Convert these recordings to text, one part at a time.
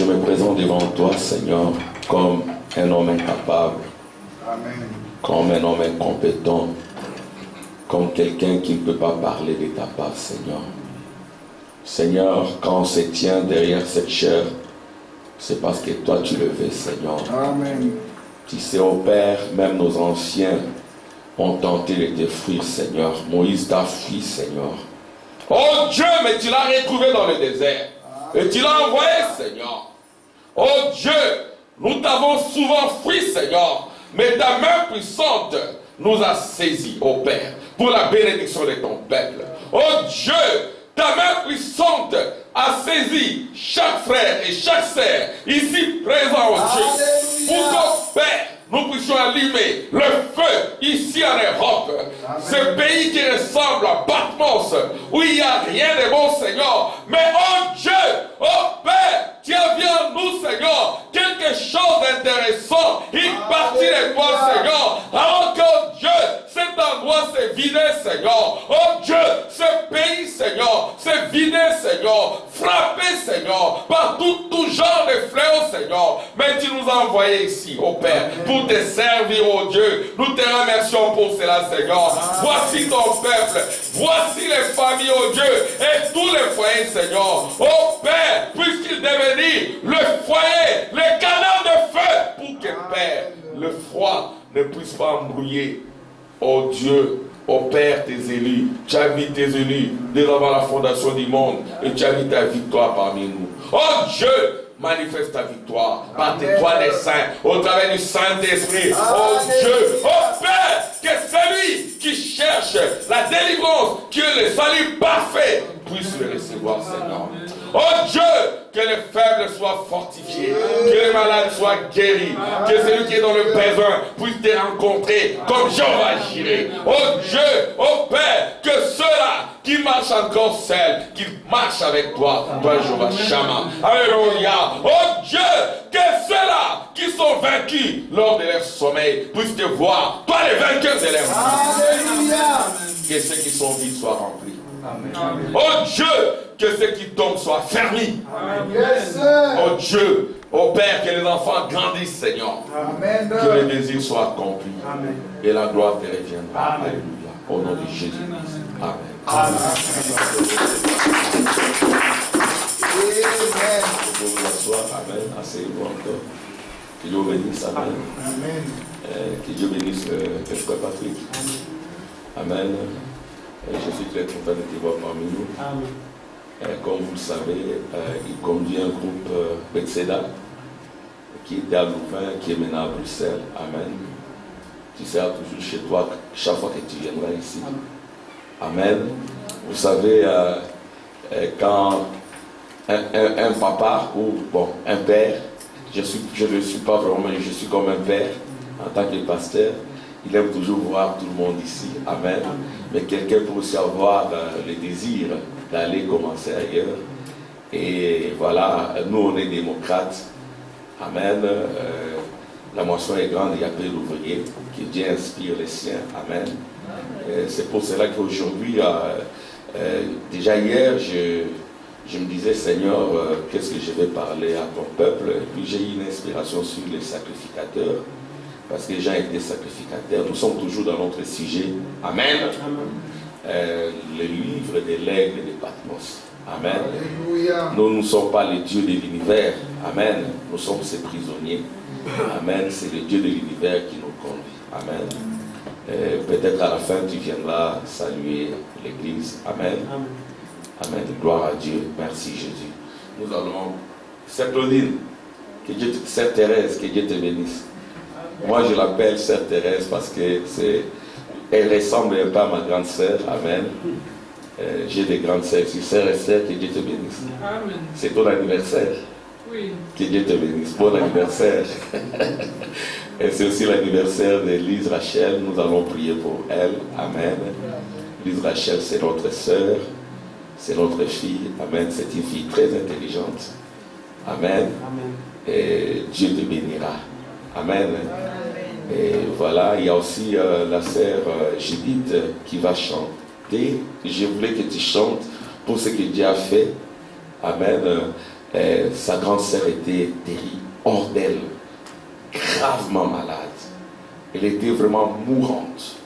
je me présente devant toi, Seigneur, comme un homme incapable, Amen. comme un homme incompétent, comme quelqu'un qui ne peut pas parler de ta part, Seigneur. Seigneur, quand on se tient derrière cette chair, c'est parce que toi tu le veux, Seigneur. Amen. Tu sais, ô Père, même nos anciens ont tenté de te fuir, Seigneur. Moïse t'a fui, Seigneur. Oh Dieu, mais tu l'as retrouvé dans le désert. Et tu l'as envoyé, Seigneur. Oh Dieu, nous t'avons souvent fui, Seigneur. Mais ta main puissante nous a saisis, ô Père, pour la bénédiction de ton peuple. Oh Dieu, ta main puissante a saisi chaque frère et chaque sœur ici présent, oh Dieu, pour qu'au Père, nous puissions allumer le feu ici en Europe. Amen. Ce pays qui ressemble à Patmos, où il n'y a rien de bon, Seigneur. Mais oh Dieu, oh Père, tu as vu en nous, Seigneur, quelque chose d'intéressant. Une partie de toi, Seigneur. Alors que, oh Dieu, cet endroit s'est vidé, Seigneur. Oh Dieu, ce pays, Seigneur, s'est vidé, Seigneur. Frappé, Seigneur, par tout genre de fléaux, Seigneur. Mais tu nous as envoyés ici, oh Père, pour te servir, oh Dieu. Nous te remercions pour cela, Seigneur. Voici ton peuple. Voici les familles, oh Dieu, et tous les foyers, Seigneur. Oh Père, puisqu'il devenir le foyer, le canal de feu, pour que, Père, le froid ne puisse pas embrouiller, oh Dieu. Oh Père, tes élus, tu as mis tes élus dès avant la fondation du monde et tu as mis ta victoire parmi nous. Oh Dieu, manifeste ta victoire par tes toits des saints, au travers du Saint-Esprit. Oh Dieu, oh Père, que celui qui cherche la délivrance, qui est le salut parfait, puisse le recevoir, Seigneur. Oh Dieu, que les faibles soient fortifiés, que les malades soient guéris, que celui qui est dans le besoin puisse te rencontrer comme Jéhovah Jireh. Oh Dieu, oh Père, que ceux-là qui marchent encore seuls, qu'ils marchent avec toi, toi Jéhovah Shammah. Alléluia. Oh Dieu, que ceux-là qui sont vaincus lors de leur sommeil puissent te voir, toi le vainqueur de leur vie. Alléluia. Que ceux qui sont vides soient remplis. Amen. Oh Dieu, que ceux qui tombent soient fermés. Yes, oh Dieu, oh Père, que les enfants grandissent, Seigneur. Amen. Que les désirs soient accomplis. Amen. Et la gloire te reviendra. Amen. Alléluia. Au nom de Jésus. Amen. Amen. Vous pouvez vous asseoir. Amen. Asseyez-vous encore. Que Dieu bénisse. Amen. Amen. Que Dieu bénisse le frère Patrick. Amen. Je suis très content de te voir parmi nous. Amen. Comme vous le savez, il conduit un groupe Bethesda qui était à Louvain, qui est maintenant à Bruxelles. Amen. Tu seras toujours chez toi chaque fois que tu viendras ici. Amen. Vous savez, quand un papa ou un père, je ne suis pas vraiment, mais je suis comme un père en tant que pasteur. Il aime toujours voir tout le monde ici. Amen. Mais quelqu'un peut aussi avoir le désir d'aller commencer ailleurs. Et voilà, nous on est démocrates. Amen. La moisson est grande, il y a peu d'ouvriers. Que Dieu inspire les siens. Amen. C'est pour cela qu'aujourd'hui, déjà hier, je me disais, Seigneur, qu'est-ce que je vais parler à ton peuple? Et puis j'ai eu une inspiration sur les sacrificateurs. Parce que les gens étaient sacrificateurs. Nous sommes toujours dans notre sujet. Amen. Le livre de l'aigle de Patmos. Amen. Alléluia. Nous ne sommes pas le Dieu de l'univers. Amen. Nous sommes ses prisonniers. Amen. C'est le Dieu de l'univers qui nous conduit. Amen. Peut-être à la fin, tu viendras saluer l'église. Amen. Amen. Gloire à Dieu. Merci Jésus. Nous allons... Sœur Claudine, Sœur Thérèse, que Dieu te bénisse. Moi, je l'appelle Sœur Thérèse parce qu'elle ressemble un peu à ma grande sœur. Amen. J'ai des grandes sœurs. Si sœur et sœur, que Dieu te bénisse. Amen. C'est ton anniversaire. Oui. Que Dieu te bénisse. Bon anniversaire. Et c'est aussi l'anniversaire de Lise Rachel. Nous allons prier pour elle. Amen. Lise Rachel, c'est notre sœur. C'est notre fille. Amen. C'est une fille très intelligente. Amen. Amen. Et Dieu te bénira. Amen. Et voilà, il y a aussi la sœur Judith qui va chanter. Je voulais que tu chantes pour ce que Dieu a fait. Amen. sa grande sœur était hors d'elle, gravement malade. Elle était vraiment mourante.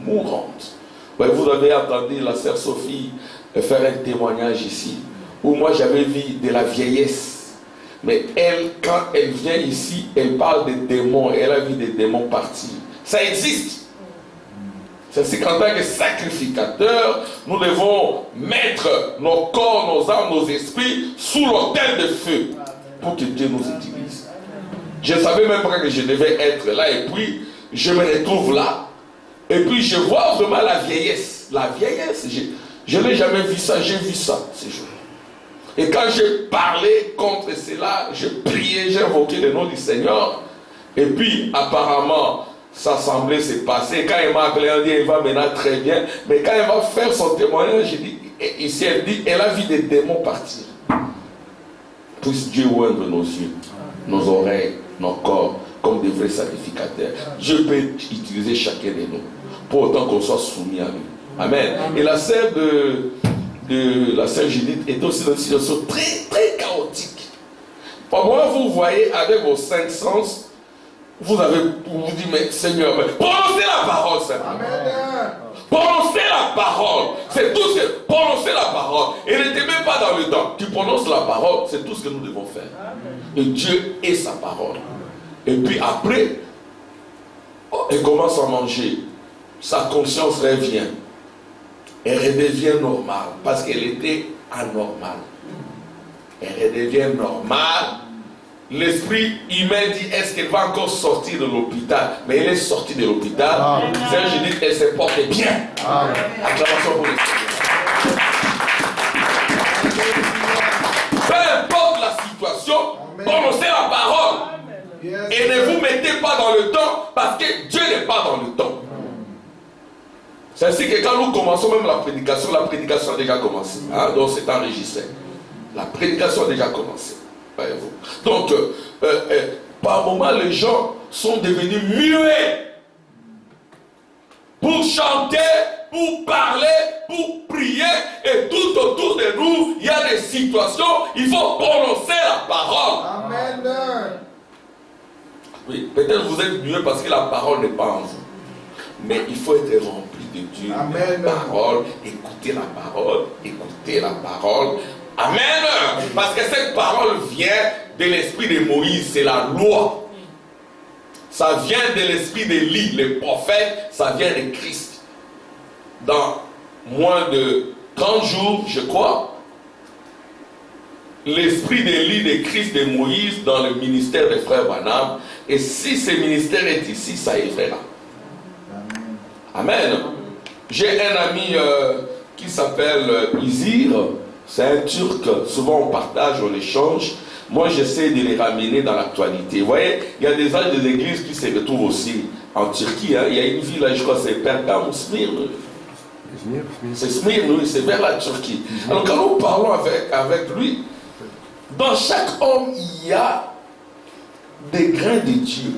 Mourante. Ouais, vous avez entendu la sœur Sophie faire un témoignage ici, où moi j'avais vu de la vieillesse. Mais elle, quand elle vient ici, elle parle des démons, elle a vu des démons partir. Ça existe. C'est qu'en tant que sacrificateurs, nous devons mettre nos corps, nos âmes, nos esprits sous l'autel de feu pour que Dieu nous utilise. Je ne savais même pas que je devais être là, et puis je me retrouve là, et puis je vois vraiment la vieillesse. La vieillesse, je n'ai jamais vu ça, j'ai vu ça ces jours. Et quand j'ai parlé contre cela, je priais, j'ai invoqué le nom du Seigneur, et puis apparemment, ça semblait se passer. Quand il m'a appelé, on dit, il va maintenant très bien. Mais quand il va faire son témoignage, ici elle dit, elle a vu des démons partir. Puisse Dieu oindre nos yeux, nos oreilles, nos corps, comme des vrais sacrificateurs. Dieu peut utiliser chacun de nous, pour autant qu'on soit soumis à lui. Amen. Et la sœur de la sœur Judith est aussi dans une situation très, très chaotique. Pour moi, vous voyez, avec vos 5 sens, vous vous dites, mais Seigneur, prononcez la parole simplement. Prononcez la parole. C'est tout ce que. Prononcez la parole. Et n'était même pas dans le temps. Tu prononces la parole, c'est tout ce que nous devons faire. Et Dieu est sa parole. Et puis après, elle commence à manger. Sa conscience revient. Elle redevient normale. Parce qu'elle était anormale. Elle redevient normale. L'esprit humain dit, est-ce qu'elle va encore sortir de l'hôpital? Mais elle est sortie de l'hôpital. Je dis, elle se porte bien. Acclamation pour l'esprit. Peu importe la situation, prononcez la parole. Et ne vous mettez pas dans le temps, parce que Dieu n'est pas dans le temps. C'est ainsi que quand nous commençons même la prédication a déjà commencé. Donc c'est enregistré. La prédication a déjà commencé. Donc, par moments, les gens sont devenus muets pour chanter, pour parler, pour prier, et tout autour de nous, il y a des situations, il faut prononcer la parole. Amen. Oui, peut-être vous êtes muets parce que la parole n'est pas en vous, mais il faut être rempli de Dieu, de la parole, écouter la parole, écouter la parole. Amen. Parce que cette parole vient de l'esprit de Moïse, c'est la loi. Ça vient de l'esprit d'Élie, le prophète, ça vient de Christ. Dans moins de 30 jours, je crois, l'esprit d'Élie, de Christ, de Moïse dans le ministère des frères Branham. Et si ce ministère est ici, ça effraiera. Amen. J'ai un ami qui s'appelle Izir. C'est un Turc, souvent on partage, on échange. Moi j'essaie de les ramener dans l'actualité. Vous voyez, il y a des âges des églises qui se retrouvent aussi en Turquie. Il y a une ville là, je crois que c'est Pergam ou Smyrne. C'est Smyrne, c'est vers la Turquie. Alors quand nous parlons avec lui, dans chaque homme il y a des grains de Dieu.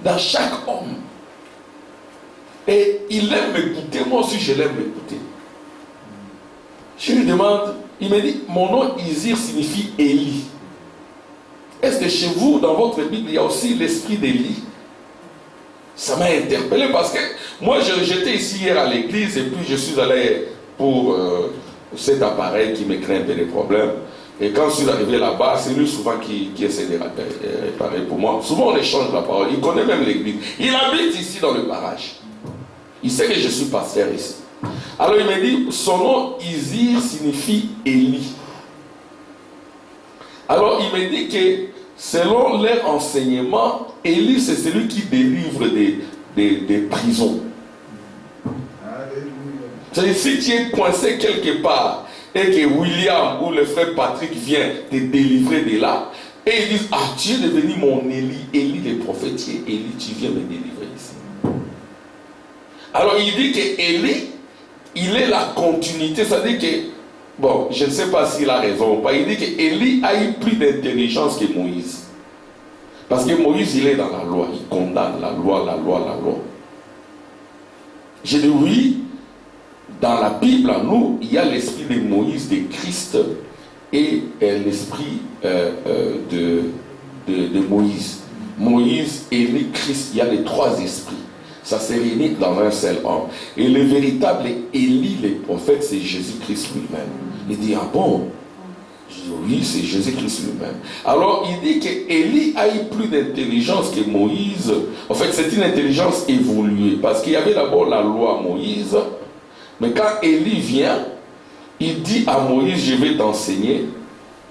Dans chaque homme. Et il aime m'écouter, moi aussi je l'aime m'écouter. Je lui demande, il me dit, mon nom Izir signifie Élie. Est-ce que chez vous, dans votre Bible, il y a aussi l'esprit d'Élie? Ça m'a interpellé parce que moi, j'étais ici hier à l'église et puis je suis allé pour cet appareil qui me crée un peu des problèmes. Et quand je suis arrivé là-bas, c'est lui souvent qui essaie de réparer pour moi. Souvent, on échange la parole. Il connaît même l'église. Il habite ici dans le barrage. Il sait que je suis pasteur ici. Alors il me dit, son nom Izir signifie Élie. Alors il me dit que selon leur enseignement, Élie c'est celui qui délivre des prisons. C'est-à-dire si tu es coincé quelque part et que William ou le frère Patrick vient te délivrer de là, et ils disent, ah tu es devenu mon Élie, Élie le prophète, tu es Élie, tu viens me délivrer ici. Alors il dit que Élie, il est la continuité, c'est-à-dire que, bon, je ne sais pas s'il a raison ou pas, il dit que Élie a eu plus d'intelligence que Moïse. Parce que Moïse, il est dans la loi, il condamne la loi, la loi, la loi. J'ai dit oui, dans la Bible, à nous, il y a l'esprit de Moïse, de Christ, et l'esprit de Moïse. Moïse, Élie, Christ, il y a les trois esprits. Ça s'est réuni dans un seul homme. Et le véritable Élie, les prophètes, c'est Jésus-Christ lui-même. Il dit, ah bon? Oui, c'est Jésus-Christ lui-même. Alors, il dit qu'Élie a eu plus d'intelligence que Moïse. En fait, c'est une intelligence évoluée. Parce qu'il y avait d'abord la loi Moïse. Mais quand Élie vient, il dit à Moïse, je vais t'enseigner.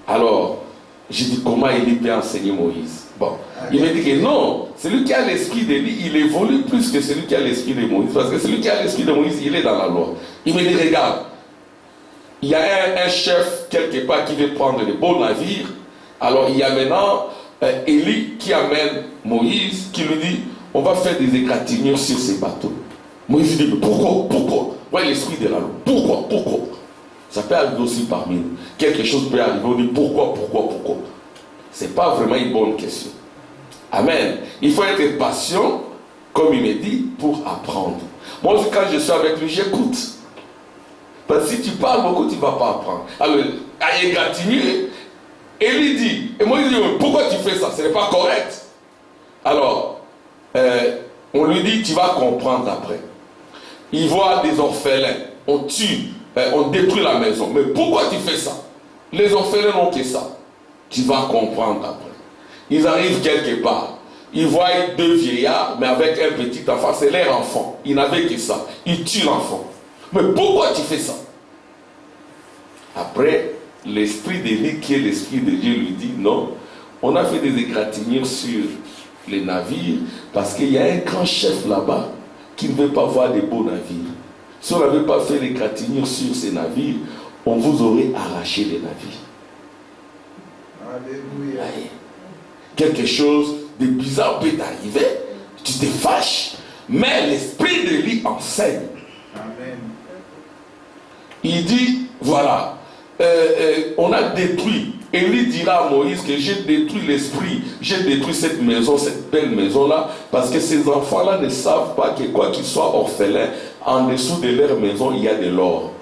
Alors, j'ai dit, comment Élie peut enseigner Moïse? Bon, il me dit que non, celui qui a l'esprit d'Élie, il évolue plus que celui qui a l'esprit de Moïse. Parce que celui qui a l'esprit de Moïse, il est dans la loi. Il me dit, regarde, il y a un chef quelque part qui veut prendre de beaux navires. Alors il y a maintenant Élie qui amène Moïse, qui lui dit, on va faire des égratignures sur ces bateaux. Moïse dit, mais pourquoi? Ouais, l'esprit de la loi. Pourquoi? Ça peut arriver aussi parmi nous. Quelque chose peut arriver, on dit pourquoi? Ce n'est pas vraiment une bonne question. Amen. Il faut être patient, comme il me dit, pour apprendre. Moi, quand je suis avec lui, j'écoute. Parce que si tu parles beaucoup, tu ne vas pas apprendre. Alors, à égratigner, Élie dit, et moi, il dit, pourquoi tu fais ça? Ce n'est pas correct. Alors, on lui dit, tu vas comprendre après. Il voit des orphelins, on tue, on détruit la maison. Mais pourquoi tu fais ça? Les orphelins n'ont que ça. Tu vas comprendre après. Ils arrivent quelque part. Ils voient deux vieillards, mais avec un petit enfant. C'est leur enfant. Ils n'avaient que ça. Ils tuent l'enfant. Mais pourquoi tu fais ça? Après, l'esprit d'Élie, qui est l'esprit de Dieu, lui dit, non, on a fait des égratignures sur les navires, parce qu'il y a un grand chef là-bas qui ne veut pas voir des beaux navires. Si on n'avait pas fait l'égratignure sur ces navires, on vous aurait arraché les navires. Alléluia. Quelque chose de bizarre peut t'arriver, tu te fâches, mais l'esprit d'Élie enseigne. Amen. Il dit, voilà, on a détruit. Élie dira à Moïse que j'ai détruit l'esprit, j'ai détruit cette maison, cette belle maison-là, parce que ces enfants-là ne savent pas que quoi qu'ils soient orphelins, en dessous de leur maison, il y a de l'or.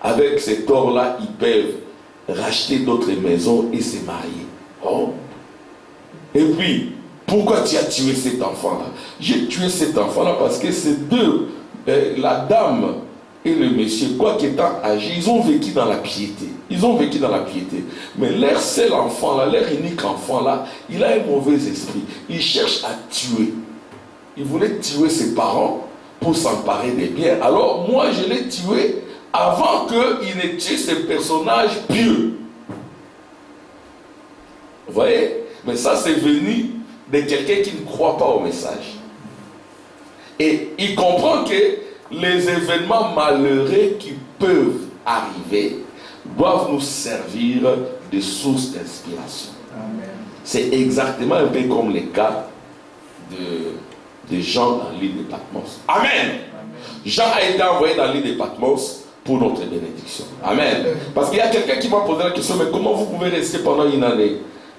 Avec cet or-là, ils peuvent racheter d'autres maisons et se marier. Oh. Et puis, pourquoi tu as tué cet enfant-là? J'ai tué cet enfant-là parce que ces deux, la dame et le monsieur, quoi qu'étant âgés, ils ont vécu dans la piété. Ils ont vécu dans la piété. Mais leur seul enfant-là, leur unique enfant-là, il a un mauvais esprit. Il cherche à tuer. Il voulait tuer ses parents pour s'emparer des biens. Alors, moi, je l'ai tué avant qu'il ne tue ce personnage pieux. Vous voyez? Mais ça, c'est venu de quelqu'un qui ne croit pas au message. Et il comprend que les événements malheureux qui peuvent arriver doivent nous servir de source d'inspiration. C'est exactement un peu comme le cas de Jean dans l'île de Patmos. Amen. Jean a été envoyé dans l'île de Patmos pour notre bénédiction. Amen. Parce qu'il y a quelqu'un qui m'a posé la question, mais comment vous pouvez rester pendant une année?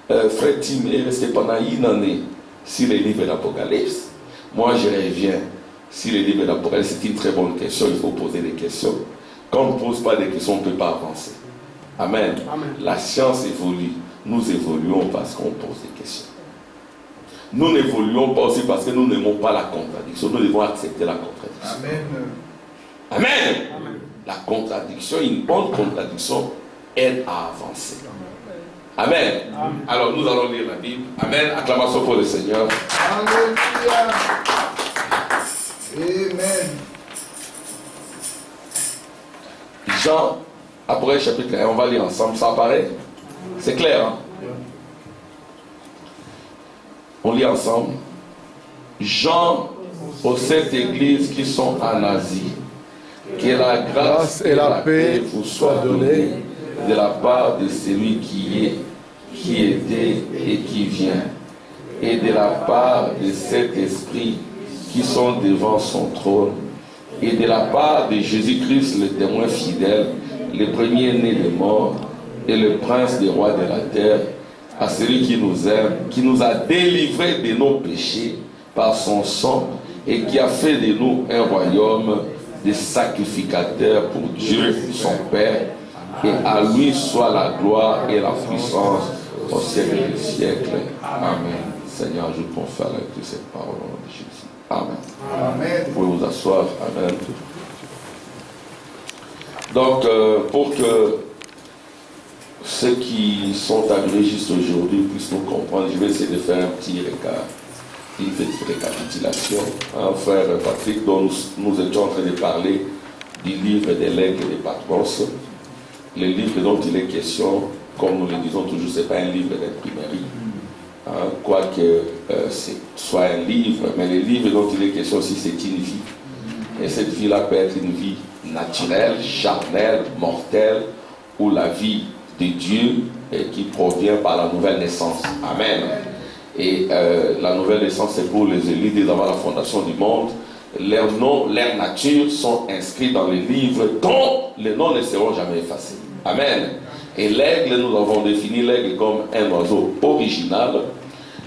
Frère Tim est resté pendant une année sur les livres d'Apocalypse. Moi, je reviens sur les livres d'Apocalypse. C'est une très bonne question. Il faut poser des questions. Quand on ne pose pas des questions, on ne peut pas avancer. Amen. Amen. La science évolue. Nous évoluons parce qu'on pose des questions. Nous n'évoluons pas aussi parce que nous n'aimons pas la contradiction. Nous devons accepter la contradiction. Amen. Amen. Amen. La contradiction, une bonne contradiction, aide à avancer. Amen. Amen. Alors nous allons lire la Bible. Amen. Acclamation pour le Seigneur. Alléluia. Amen. Jean, après chapitre 1, on va lire ensemble. Ça apparaît? C'est clair, hein? On lit ensemble. Jean aux sept églises qui sont en Asie. Que la grâce et la paix vous soient données de la part de celui qui est, qui était et qui vient, et de la part de cet esprit qui sont devant son trône, et de la part de Jésus-Christ, le témoin fidèle, le premier-né des morts, et le prince des rois de la terre, à celui qui nous aime, qui nous a délivrés de nos péchés par son sang, et qui a fait de nous un royaume de sacrificateurs pour Dieu, son Père. Et à lui soit la gloire et la puissance au siècle des siècles. Amen. Seigneur, ajoute ton feu à de cette parole au nom de Jésus. Amen. Amen. Vous pouvez vous asseoir. Amen. Donc, pour que ceux qui sont arrivés juste aujourd'hui puissent nous comprendre, je vais essayer de faire un petit récap, une petite récapitulation. Frère Patrick, dont nous étions en train de parler du livre des legs et des Patmos. Le livre dont il est question, comme nous le disons toujours, ce n'est pas un livre d'imprimerie. Quoique ce soit un livre, mais le livre dont il est question aussi, c'est une vie. Et cette vie-là peut être une vie naturelle, charnelle, mortelle, ou la vie de Dieu qui provient par la nouvelle naissance. Amen. Et la nouvelle naissance, c'est pour les élus dès avant la fondation du monde. Leurs noms, leur nature sont inscrits dans les livres dont les noms ne seront jamais effacés. Amen. Et l'aigle, nous avons défini l'aigle comme un oiseau original,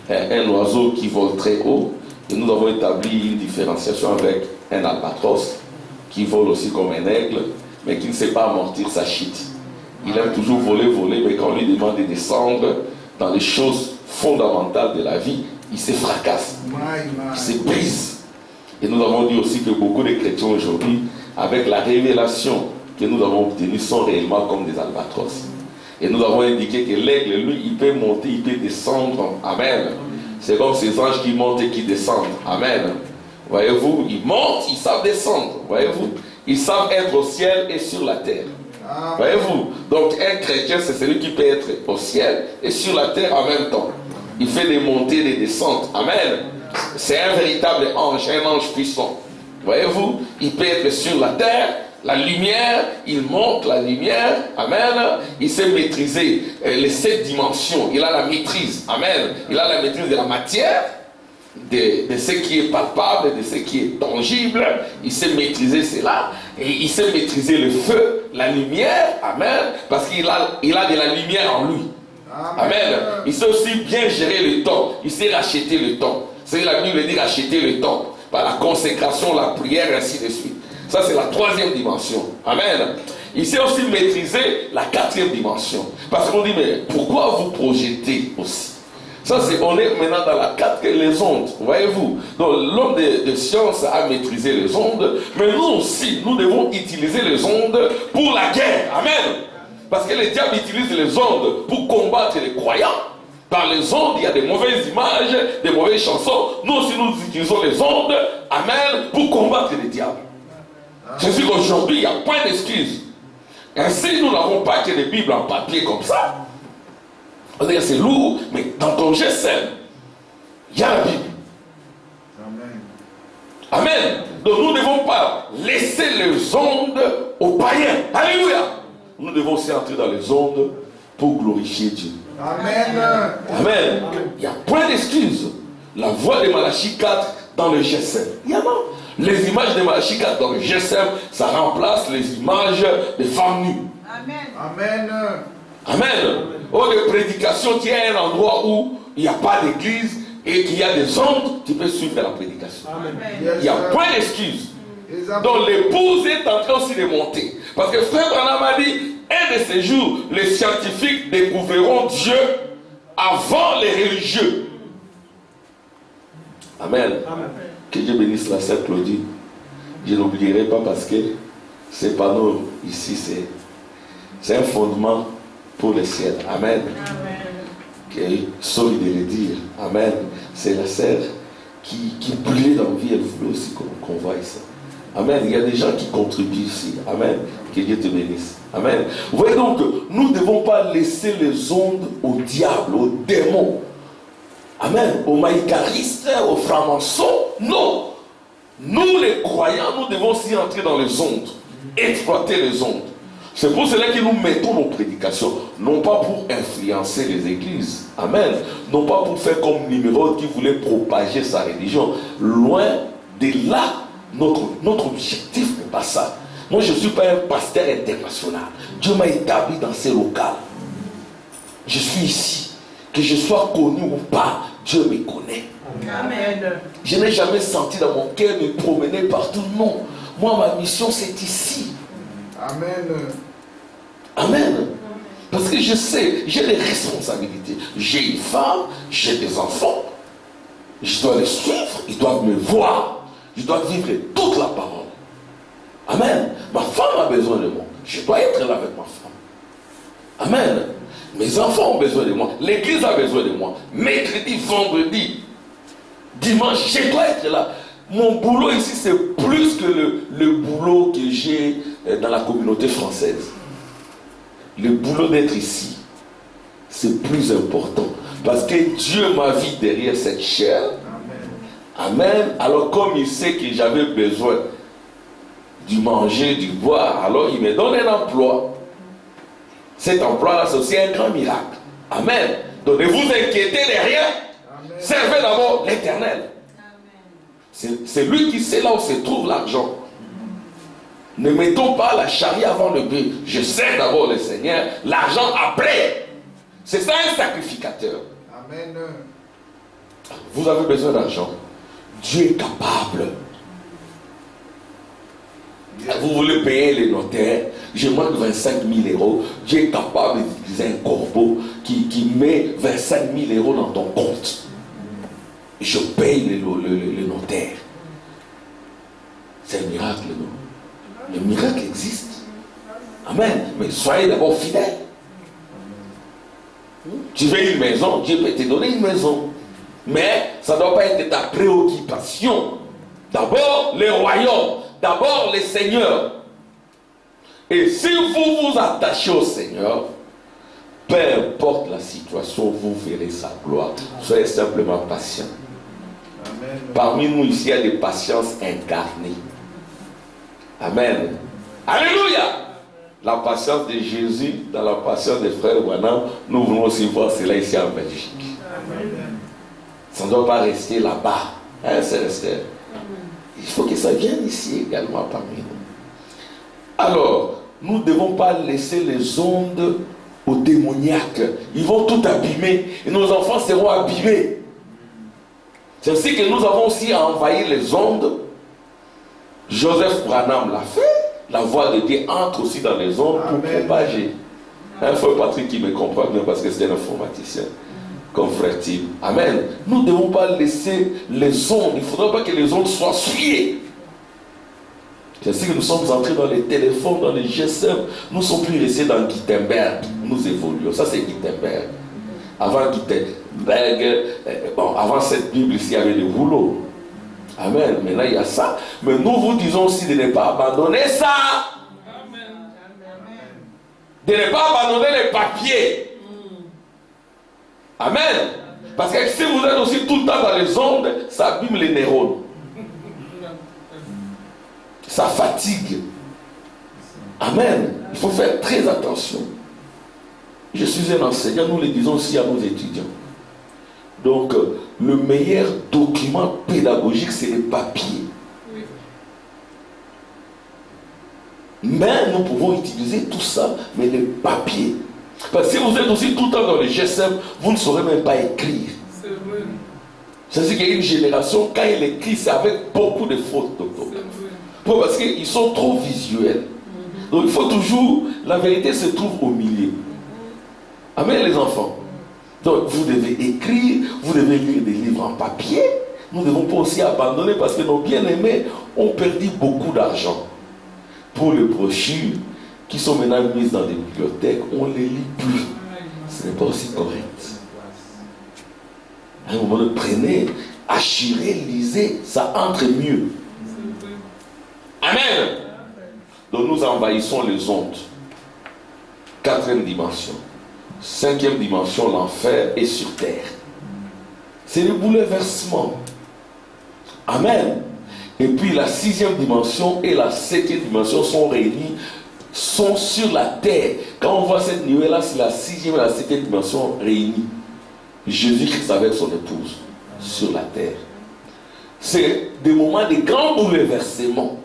un oiseau qui vole très haut. Et nous avons établi une différenciation avec un albatros qui vole aussi comme un aigle, mais qui ne sait pas amortir sa chute. Il aime toujours voler, mais quand on lui demande de descendre dans les choses fondamentales de la vie, il se fracasse, il se brise. Et nous avons dit aussi que beaucoup de chrétiens aujourd'hui, avec la révélation que nous avons obtenue, sont réellement comme des albatros. Et nous avons indiqué que l'aigle, lui, il peut monter, il peut descendre. Amen. C'est comme ces anges qui montent et qui descendent. Amen. Voyez-vous, ils montent, ils savent descendre. Voyez-vous, ils savent être au ciel et sur la terre. Voyez-vous, donc un chrétien, c'est celui qui peut être au ciel et sur la terre en même temps. Il fait des montées, des descentes. Amen. C'est un véritable ange, un ange puissant. Voyez-vous, il peut être sur la terre, la lumière, il monte la lumière. Amen. Il sait maîtriser les 7 dimensions. Il a la maîtrise. Amen. Il a la maîtrise de la matière, de ce qui est palpable, de ce qui est tangible. Il sait maîtriser cela. Et il sait maîtriser le feu, la lumière. Amen. Parce qu'il a de la lumière en lui. Amen. Il sait aussi bien gérer le temps. Il sait racheter le temps. C'est la Bible dit racheter le temps. Par la consécration, la prière, ainsi de suite. Ça, c'est la 3e dimension. Amen. Il sait aussi maîtriser la 4e dimension. Parce qu'on dit, mais pourquoi vous projetez aussi? Ça, on est maintenant dans la 4, les ondes. Voyez-vous? Donc, l'homme de science a maîtrisé les ondes. Mais nous aussi, nous devons utiliser les ondes pour la guerre. Amen. Parce que le diable utilise les ondes pour combattre les croyants. Par les ondes, il y a des mauvaises images, des mauvaises chansons. Nous aussi, nous utilisons les ondes. Amen. Pour combattre le diable. Je dis qu'aujourd'hui, il n'y a point d'excuses. Ainsi, nous n'avons pas que des Bibles en papier comme ça. On dit que c'est lourd, mais dans ton GSM, il y a la Bible. Amen. Amen. Donc nous ne devons pas laisser les ondes aux païens. Alléluia. Nous devons aussi entrer dans les ondes pour glorifier Dieu. Amen. Amen. Il n'y a point d'excuses. La voix de Malachie 4 dans le GSM. Il y a non. Les images de Malachie 4 dans le GSM, ça remplace les images des femmes nues. Amen. Amen. Amen. Oh, les prédications, tu as un endroit où il n'y a pas d'église et qu'il y a des ondes, tu peux suivre la prédication. Amen. Il n'y a point d'excuse. Donc l'épouse est en train aussi de monter. Parce que Frère Branham a dit, un de ces jours, les scientifiques découvriront Dieu avant les religieux. Amen. Amen. Que Dieu bénisse la sœur Claudie. Je n'oublierai pas parce que ces panneaux ici, c'est un fondement pour le ciel. Amen. Amen. Solide de le dire. Amen. C'est la sœur qui brûlait dans la vie. Elle voulait aussi qu'on voie ça. Amen. Il y a des gens qui contribuent ici. Amen. Que Dieu te bénisse. Amen. Vous voyez donc, nous ne devons pas laisser les ondes au diable, aux démons. Amen. Aux maïcaristes, aux francs-maçons. Non. Nous, les croyants, nous devons aussi entrer dans les ondes. Exploiter les ondes. C'est pour cela que nous mettons nos prédications. Non pas pour influencer les églises. Amen. Non pas pour faire comme Nimrod qui voulait propager sa religion. Loin de là, notre objectif n'est pas ça. Moi, je ne suis pas un pasteur international. Dieu m'a établi dans ces locales. Je suis ici. Que je sois connu ou pas, Dieu me connaît. Amen. Je n'ai jamais senti dans mon cœur me promener partout. Non. Moi, ma mission, c'est ici. Amen. Amen. que je sais, j'ai des responsabilités. J'ai une femme, j'ai des enfants. Je dois les suivre, ils doivent me voir. Je dois vivre toute la parole. Amen. Ma femme a besoin de moi. Je dois être là avec ma femme. Amen. Mes enfants ont besoin de moi. L'église a besoin de moi. Mercredi, vendredi, dimanche, je dois être là. Mon boulot ici, c'est plus que le boulot que j'ai dans la communauté française. Le boulot d'être ici, c'est plus important. Parce que Dieu m'a vu derrière cette chair. Amen. Alors comme il sait que j'avais besoin du manger, du boire, alors il me donne un emploi. Cet emploi-là, c'est aussi un grand miracle. Amen. Donc ne vous inquiétez de rien. Servez d'abord l'Éternel. C'est lui qui sait là où se trouve l'argent. Ne mettons pas la charrue avant le bœuf. Je sers d'abord le Seigneur, l'argent après. C'est ça un sacrificateur. Amen. Vous avez besoin d'argent. Dieu est capable. Vous voulez payer les notaires, je manque 25 000 euros. Dieu est capable d'utiliser un corbeau qui met 25 000 euros dans ton compte. Je paye le notaire. C'est un miracle, non? Le miracle existe. Amen. Mais soyez d'abord fidèles. Tu veux une maison, Dieu peut te donner une maison. Mais ça ne doit pas être ta préoccupation. D'abord le royaume, d'abord les seigneurs. Et si vous vous attachez au Seigneur, peu importe la situation, vous verrez sa gloire. Soyez simplement patient. Amen. Parmi nous ici, il y a des patiences incarnées. Amen. Alléluia. La patience de Jésus, dans la patience des frères Branham, nous voulons aussi voir cela ici en Belgique. Amen. Ça ne doit pas rester là-bas. Hein, Célestin? Il faut que ça vienne ici également parmi nous. Alors, nous ne devons pas laisser les ondes aux démoniaques. Ils vont tout abîmer. Et nos enfants seront abîmés. C'est ainsi que nous avons aussi envahi les ondes. Joseph Branham l'a fait. La voix de Dieu entre aussi dans les ondes pour propager. Un frère Patrick qui me comprend bien parce que c'est un informaticien. Comme frère Tim. Amen. Nous ne devons pas laisser les ondes. Il ne faudra pas que les ondes soient souillées. C'est ainsi que nous sommes entrés dans les téléphones, dans les GSM. Nous ne sommes plus restés dans Gutenberg. Nous évoluons. Ça, c'est Gutenberg. Avant Gutenberg, avant cette Bible ici, il y avait des rouleaux. Amen. Maintenant, il y a ça. Mais nous vous disons aussi de ne pas abandonner ça. Amen. De ne pas abandonner les papiers. Amen. Parce que si vous êtes aussi tout le temps dans les ondes, ça abîme les neurones. Ça fatigue. Amen. Il faut faire très attention. Je suis un enseignant, nous le disons aussi à nos étudiants. Donc, le meilleur document pédagogique, c'est les papiers. Mais nous pouvons utiliser tout ça, mais les papiers. Parce que si vous êtes aussi tout le temps dans le GSM, vous ne saurez même pas écrire. C'est vrai. C'est-à-dire qu'il y a une génération, quand il écrit, c'est avec beaucoup de fautes d'orthographe. Parce qu'ils sont trop visuels. Donc il faut toujours, la vérité se trouve au milieu. Amen les enfants. Donc vous devez écrire, vous devez lire des livres en papier. Nous ne devons pas aussi abandonner parce que nos bien-aimés ont perdu beaucoup d'argent pour les brochures qui sont maintenant mises dans des bibliothèques. On ne les lit plus. Ce n'est pas aussi correct. À un moment donné, prenez, assurez, lisez, ça entre mieux. Amen. Donc nous envahissons les ondes. 4e dimension. 5e dimension, l'enfer est sur terre. C'est le bouleversement. Amen. Et puis la 6e dimension et la 7e dimension sont réunies, sont sur la terre. Quand on voit cette nuée-là, c'est la 6e et la 7e dimension réunies. Jésus-Christ avec son épouse sur la terre. C'est des moments de grand bouleversement.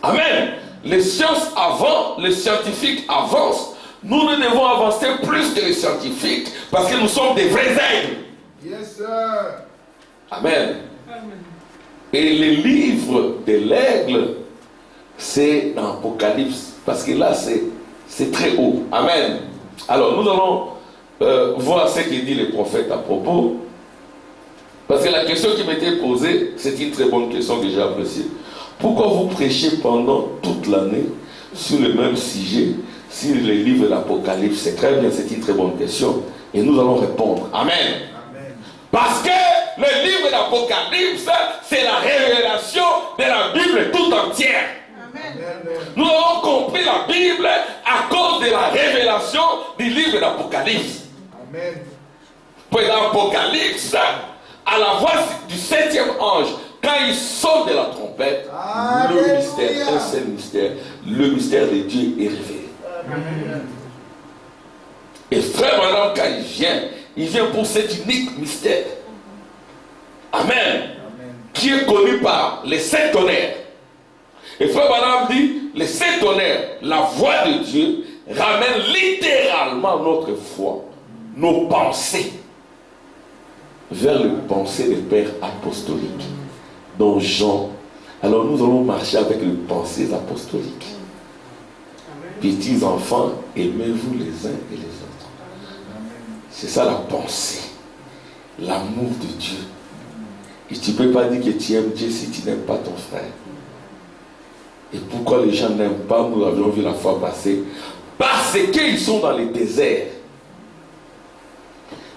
Amen. Les sciences avancent, les scientifiques avancent. Nous ne devons avancer plus que les scientifiques parce que nous sommes des vrais aigles. Yes, sir. Amen. Amen. Et les livres de l'aigle, c'est dans l'Apocalypse. Parce que là, C'est très haut. Amen. Alors, nous allons voir ce qu'il dit le prophète à propos. Parce que la question qui m'était posée, c'est une très bonne question que j'ai appréciée. Pourquoi vous prêchez pendant toute l'année sur le même sujet, sur les livres de l'Apocalypse? C'est très bien, c'est une très bonne question. Et nous allons répondre. Amen. Amen. Parce que le livre de l'Apocalypse, c'est la révélation de la Bible tout entière. Amen. Nous avons compris la Bible à cause de la révélation du livre de l'Apocalypse. Amen. Pour l'Apocalypse, à la voix du 7e ange, quand il sonne de la trompette, le mystère, un seul mystère, le mystère de Dieu est révélé. Amen. Et frère Branham, quand il vient pour cet unique mystère. Amen. Amen. Qui est connu par les 7 tonnerres. Et frère Branham dit, les 7 tonnerres, la voix de Dieu, ramène littéralement notre foi, nos pensées, vers le pensée des pères apostoliques, dont Jean. Alors nous allons marcher avec les pensées apostoliques. Petits enfants, aimez-vous les uns et les autres. C'est ça la pensée, l'amour de Dieu. Et tu ne peux pas dire que tu aimes Dieu si tu n'aimes pas ton frère. Et pourquoi les gens n'aiment pas, nous l'avions vu la fois passée, parce qu'ils sont dans les déserts.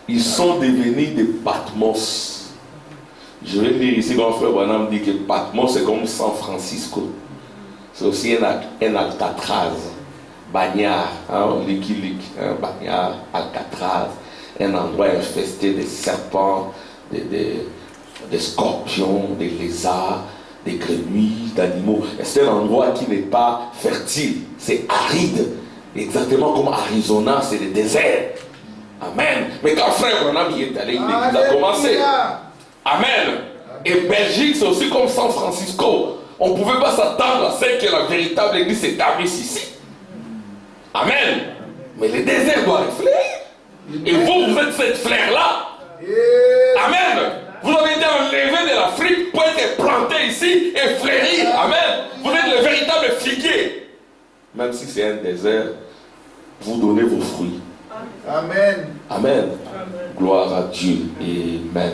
Ils sont devenus des Patmos. Je vais dire ici, mon frère Branham dit que Patmos c'est comme San Francisco. C'est aussi un Alcatraz. Bagnard, Lucky Luke, Bagnard, Alcatraz, un endroit infesté de serpents, des scorpions, des lézards, des grenouilles, d'animaux. C'est un endroit qui n'est pas fertile, c'est aride, exactement comme Arizona, c'est le désert. Amen. Mais quand frère Branham y est allé, il a commencé. Amen. Et Belgique, c'est aussi comme San Francisco. On ne pouvait pas s'attendre à ce que la véritable église s'établisse ici. Amen. Mais le désert doit refléter. Et vous êtes cette fleur-là. Amen. Vous avez été enlevé de l'Afrique pour être planté ici et fleurir. Amen. Vous êtes le véritable figuier. Même si c'est un désert, vous donnez vos fruits. Amen. Amen. Gloire à Dieu. Amen.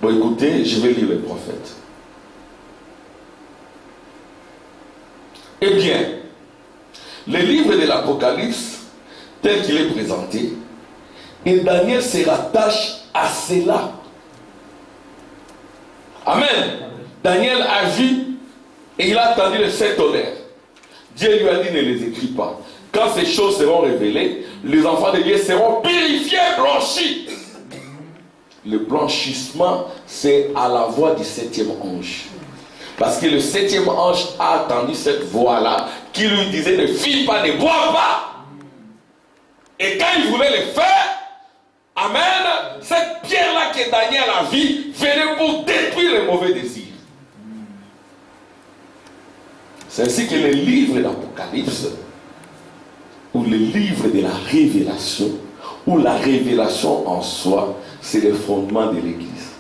Bon, écoutez, je vais lire les prophètes. Eh bien, le livre de l'Apocalypse, tel qu'il est présenté, et Daniel se rattache à cela. Amen. Daniel a vu et il a attendu les 7 tonnerres. Dieu lui a dit, ne les écris pas. Quand ces choses seront révélées, les enfants de Dieu seront purifiés, blanchis. Le blanchissement, c'est à la voix du 7e ange. Parce que le 7e ange a entendu cette voix-là qui lui disait ne file pas, ne bois pas. Et quand il voulait le faire, amen, cette pierre-là que Daniel a vue venait pour détruire les mauvais désirs. C'est ainsi que le livre de l'Apocalypse, ou le livre de la révélation, ou la révélation en soi, c'est le fondement de l'Église.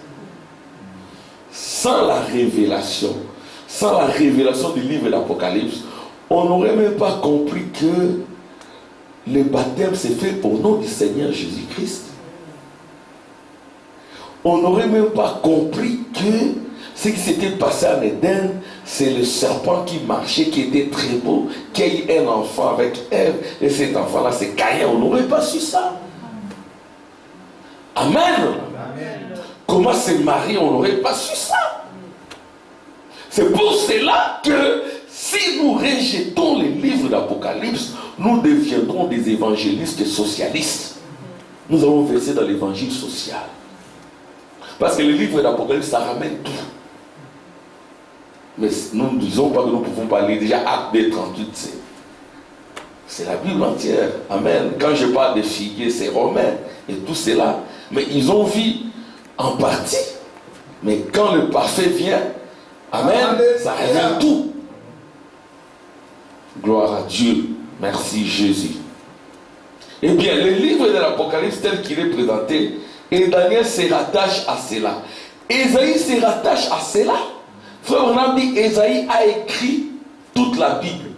Sans la révélation du livre de l'Apocalypse, on n'aurait même pas compris que le baptême s'est fait au nom du Seigneur Jésus-Christ. On n'aurait même pas compris que ce qui s'était passé en Éden, c'est le serpent qui marchait, qui était très beau, qui a eu un enfant avec Ève, et cet enfant-là, c'est Caïn. On n'aurait pas su ça. Amen. Amen. Comment se marier, on n'aurait pas su ça. C'est pour cela que si nous rejetons les livres d'Apocalypse, nous deviendrons des évangélistes socialistes. Nous allons verser dans l'évangile social. Parce que le livre d'Apocalypse, ça ramène tout. Mais nous ne disons pas que nous pouvons parler déjà Acte B 38. C'est la Bible entière. Amen. Quand je parle des figuiers, c'est Romain et tout cela. Mais ils ont vu en partie. Mais quand le parfait vient, amen, ça révèle tout. Gloire à Dieu. Merci Jésus. Eh bien, le livre de l'Apocalypse tel qu'il est présenté, et Daniel se rattache à cela. Ésaïe se rattache à cela. Frère Branham dit, Ésaïe a écrit toute la Bible.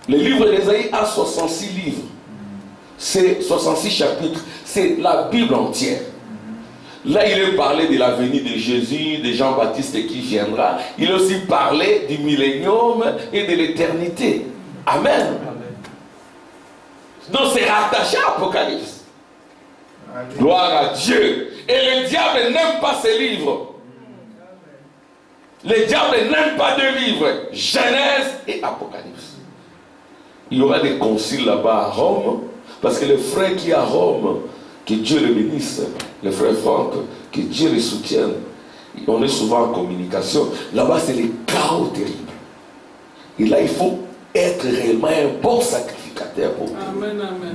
Le livre d'Ésaïe a 66 livres. C'est 66 chapitres. C'est la Bible entière. Là, il est parlé de la venue de Jésus, de Jean-Baptiste qui viendra. Il est aussi parlé du millénium et de l'éternité. Amen. Donc, c'est rattaché à Apocalypse. Gloire à Dieu. Et le diable n'aime pas ces livres. Le diable n'aime pas deux livres, Genèse et Apocalypse. Il y aura des conciles là-bas à Rome, parce que le frère qui est à Rome, que Dieu le bénisse, le frère Franck, que Dieu le soutienne. On est souvent en communication. Là-bas, c'est le chaos terrible. Et là, il faut être réellement un bon sacrificateur pour Dieu. Amen, amen.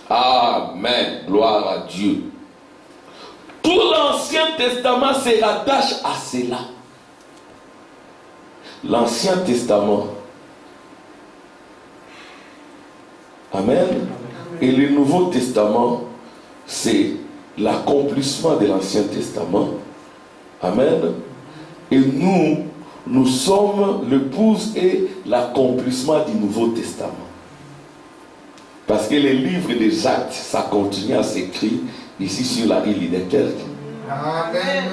Amen. Gloire à Dieu. Tout l'Ancien Testament se rattache à cela. L'Ancien Testament. Amen. Et le Nouveau Testament, c'est l'accomplissement de l'Ancien Testament. Amen. Et nous sommes l'épouse et l'accomplissement du Nouveau Testament. Parce que les livres des actes, ça continue à s'écrire ici sur la rue Liederkirch. Amen.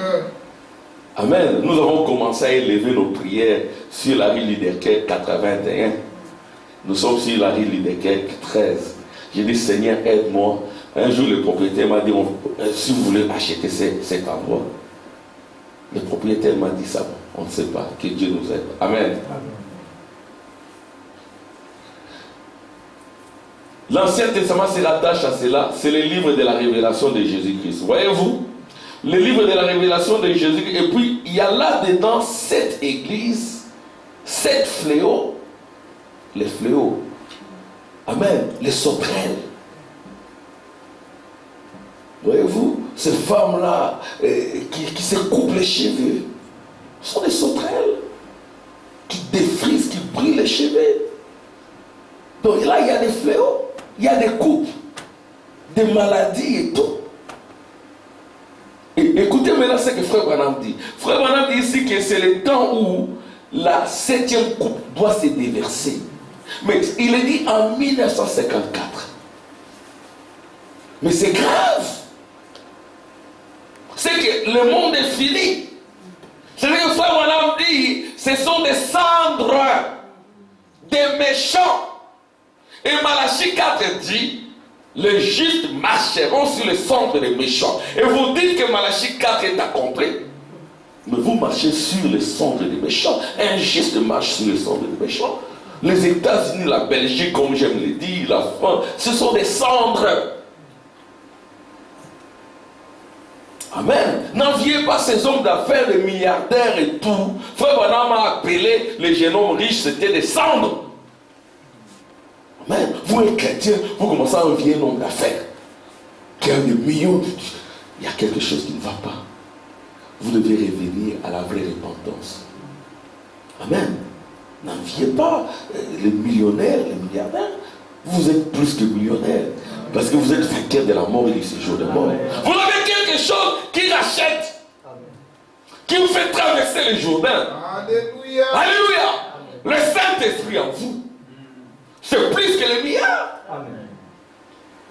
Amen. Nous avons commencé à élever nos prières sur la rue Liederkirch 81. Nous sommes sur la rue Liederkirch 13. J'ai dit, Seigneur, aide-moi. Un jour, le propriétaire m'a dit, si vous voulez acheter cet endroit. Le propriétaire m'a dit ça. On ne sait pas. Que Dieu nous aide. Amen. L'Ancien Testament se rattache à cela. C'est le livre de la révélation de Jésus-Christ. Voyez-vous? Le livre de la révélation de Jésus-Christ. Et puis, il y a là-dedans 7 églises, 7 fléaux. Les fléaux. Amen. Les sauterelles. Voyez-vous, ces femmes-là qui se coupent les cheveux, ce sont des sauterelles qui défrisent, qui brillent les cheveux. Donc là, il y a des fléaux, il y a des coupes, des maladies et tout. Et écoutez maintenant ce que Frère Branham dit. Frère Branham dit ici que c'est le temps où la 7e coupe doit se déverser. Mais il est dit en 1954. Mais c'est grave. C'est que le monde est fini. C'est ce que Frère Branham dit, ce sont des cendres, des méchants. Et Malachie 4 dit, les justes marcheront sur les cendres des méchants. Et vous dites que Malachie 4 est accompli. Mais vous marchez sur les cendres des méchants. Un juste marche sur les cendres des méchants. Les États-Unis, la Belgique, comme j'aime le dire, la France, ce sont des cendres. Amen. N'enviez pas ces hommes d'affaires, les milliardaires et tout. Frère Branham a appelé les jeunes hommes riches, c'était des cendres. Amen. Vous êtes chrétien, vous commencez à envier un homme d'affaires qui a des millions de... Il y a quelque chose qui ne va pas. Vous devez revenir à la vraie repentance. Amen. N'enviez pas les millionnaires, les milliardaires. Vous êtes plus que millionnaires. Parce que vous êtes vainqueurs de la mort et du séjour de mort. Vous avez quelque chose qui rachète. Qui vous fait traverser le Jourdain. Alléluia. Alléluia. Le Saint-Esprit en vous. C'est plus que les milliards.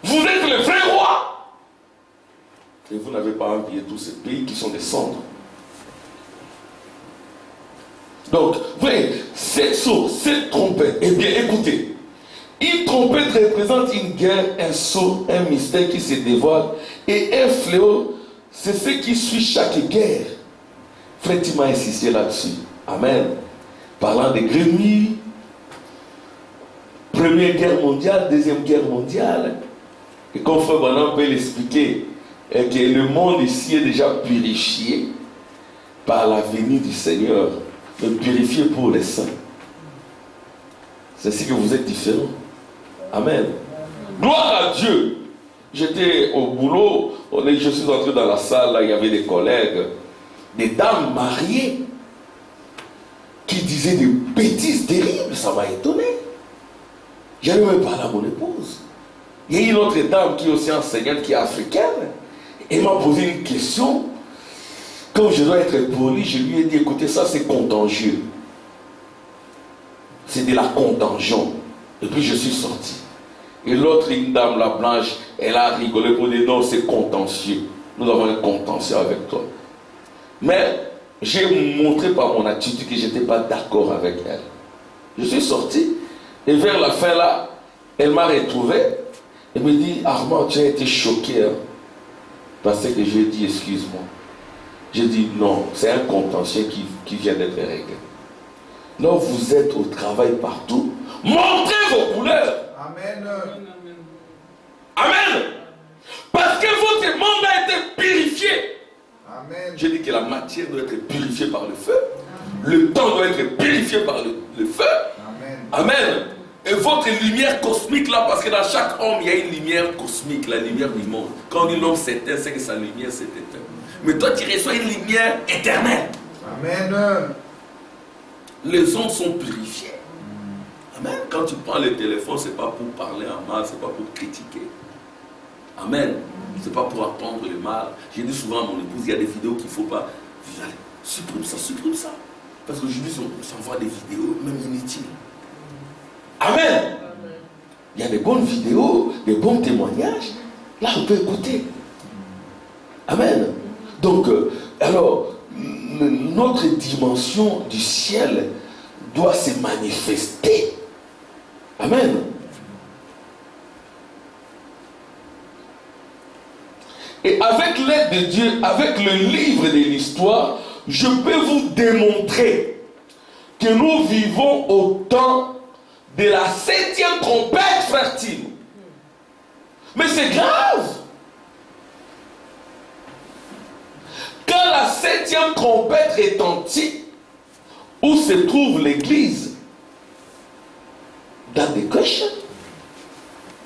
Vous êtes le vrai roi. Et vous n'avez pas envié tous ces pays qui sont des cendres. Donc, vous voyez, cette source, cette trompette, eh bien, écoutez. Une trompette représente une guerre, un sceau, un mystère qui se dévoile. Et un fléau, c'est ce qui suit chaque guerre. Frère, tu m'as insisté là-dessus. Amen. Parlant des grenouilles, Première guerre mondiale, Deuxième guerre mondiale. Et comme Frère Branham peut l'expliquer, que le monde ici est déjà purifié par la venue du Seigneur. Mais purifié pour les saints. C'est ce que vous êtes différents. Amen. Gloire à Dieu. J'étais au boulot, je suis entré dans la salle, là, il y avait des collègues, des dames mariées, qui disaient des bêtises terribles, ça m'a étonné. J'allais même parler à mon épouse. Il y a une autre dame qui est aussi enseignante, qui est africaine, et m'a posé une question. Comme je dois être poli, je lui ai dit, écoutez, ça c'est contagieux. c'est de la contention. Et puis je suis sorti. Et l'autre, une dame, la blanche, elle a rigolé pour dire non, c'est contentieux. Nous avons un contentieux avec toi. Mais j'ai montré par mon attitude que je n'étais pas d'accord avec elle. Je suis sorti et vers la fin là, elle m'a retrouvé et me dit Armand, tu as été choqué hein, parce que j'ai dit excuse-moi. J'ai dit non, c'est un contentieux qui vient d'être réglé. Là vous êtes au travail partout, montrez vos couleurs. Amen. Amen. Parce que votre monde a été purifié. Amen. Je dis que la matière doit être purifiée par le feu. Le temps doit être purifié par le feu. Amen. Amen. Et votre lumière cosmique là, parce que dans chaque homme, il y a une lumière cosmique, la lumière du monde. Quand on dit l'homme s'éteint, c'est que sa lumière s'est éteinte. Mais toi, tu reçois une lumière éternelle. Amen. Les ondes sont purifiées. Amen. Quand tu prends le téléphone, c'est pas pour parler en mal, c'est pas pour critiquer. Amen. C'est pas pour entendre le mal. J'ai dit souvent à mon épouse, il y a des vidéos qu'il ne faut pas. Allez, supprime ça, supprime ça. Parce qu'aujourd'hui, on s'envoie des vidéos, même inutiles. Amen. Il y a des bonnes vidéos, des bons témoignages. Là, on peut écouter. Amen. Donc, alors, notre dimension du ciel doit se manifester. Amen. Et avec l'aide de Dieu, avec le livre de l'histoire, je peux vous démontrer que nous vivons au temps de la 7e trompette, frère-t-il. Mais c'est grave. Quand la 7e trompette retentit, où se trouve l'église? Dans the question.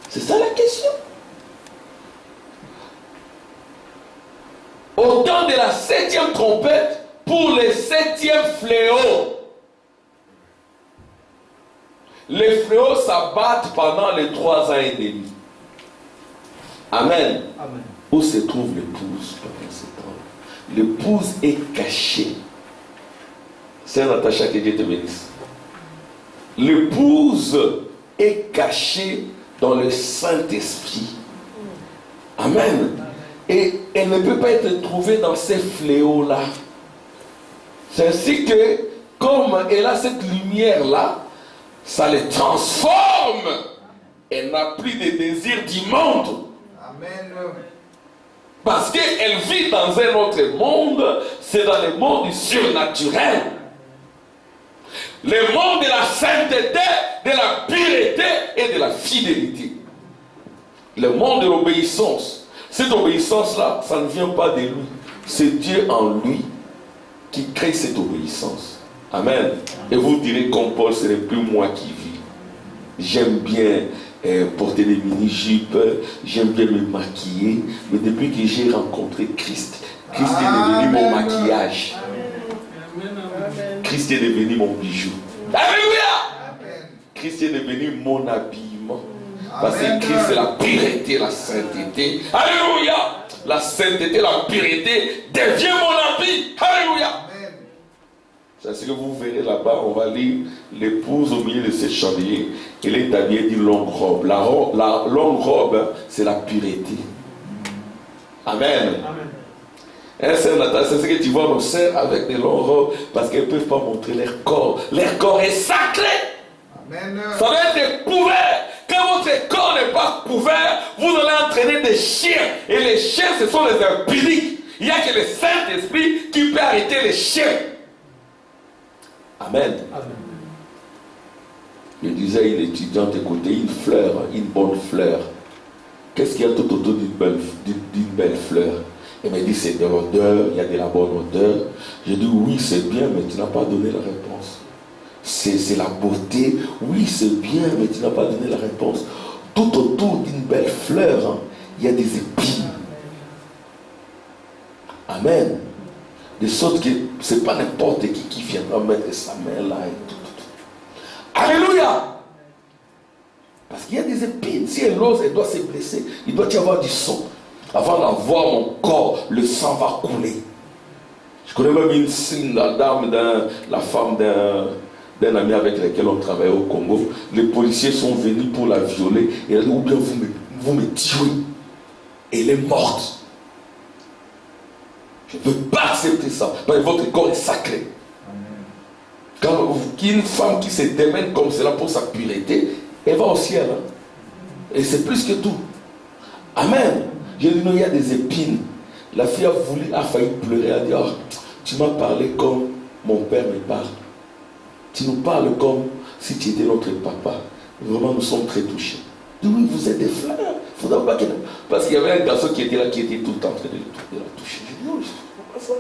C'est ça la question. Au temps de la 7e trompette, pour les 7e fléaux. Les fléaux s'abattent pendant les 3 ans et demi. Amen. Amen. Où se trouve l'épouse pendant ce temps? L'épouse est cachée. C'est Natacha, que Dieu te bénisse. L'épouse est cachée dans le Saint-Esprit. Amen. Et elle ne peut pas être trouvée dans ces fléaux-là. C'est ainsi que, comme elle a cette lumière-là, ça les transforme. Elle n'a plus de désir du monde. Amen. Parce qu'elle vit dans un autre monde, c'est dans le monde du surnaturel. Le monde de la sainteté, de la pureté et de la fidélité. Le monde de l'obéissance. Cette obéissance-là, ça ne vient pas de lui. C'est Dieu en lui qui crée cette obéissance. Amen. Et vous direz comme Paul, ce n'est plus moi qui vis. J'aime bien porter des mini-jupes, j'aime bien me maquiller, mais depuis que j'ai rencontré Christ, Christ est devenu mon maquillage. Christ est devenu mon bijou. Alléluia! Christ est devenu mon habillement. Parce que Christ c'est la pureté, la sainteté. Alléluia! La sainteté, la pureté devient mon habit. Alléluia! C'est ce que vous verrez là-bas, on va lire l'épouse au milieu de ce chandelier. Elle est habillée d'une longue robe. La longue robe, c'est la pureté. Amen. Amen. C'est ce que tu vois nos sœurs avec des longues robes parce qu'elles ne peuvent pas montrer leur corps. Leur corps est sacré. Amen. Ça doit être couvert. Quand votre corps n'est pas couvert, vous allez entraîner des chiens. Et les chiens, ce sont les impudiques. Il n'y a que le Saint-Esprit qui peut arrêter les chiens. Amen. Amen. Je disais à une étudiante, écoutez, une fleur, une bonne fleur. Qu'est-ce qu'il y a tout autour d'une belle fleur? Elle m'a dit, c'est de l'odeur, il y a de la bonne odeur. J'ai dit, oui, c'est bien, mais tu n'as pas donné la réponse. C'est la beauté, oui, c'est bien, mais tu n'as pas donné la réponse. Tout autour d'une belle fleur, hein, il y a des épines. Amen. De sorte que ce n'est pas n'importe qui viendra mettre sa main là et tout. Alléluia! Parce qu'il y a des épines. Si elle ose, elle doit se blesser. Il doit y avoir du sang. Avant d'avoir mon corps, le sang va couler. Je connais même la femme d'un ami avec lequel on travaillait au Congo. Les policiers sont venus pour la violer. Et elle a dit, ou bien vous me tuez. Et elle est morte. Je ne peux pas accepter ça. Parce que votre corps est sacré. Quand une femme qui se démène comme cela pour sa pureté, elle va au ciel. Hein? Et c'est plus que tout. Amen. J'ai dit non, il y a des épines. La fille a failli pleurer. Elle a dit, oh, tu m'as parlé comme mon père me parle. Tu nous parles comme si tu étais notre papa. Vraiment, nous sommes très touchés. Oui, vous êtes des frères. Faudra pas qu'il... Parce qu'il y avait un garçon qui était là, qui était tout le temps en train de la toucher. Je dis non, je ne comprends pas ça.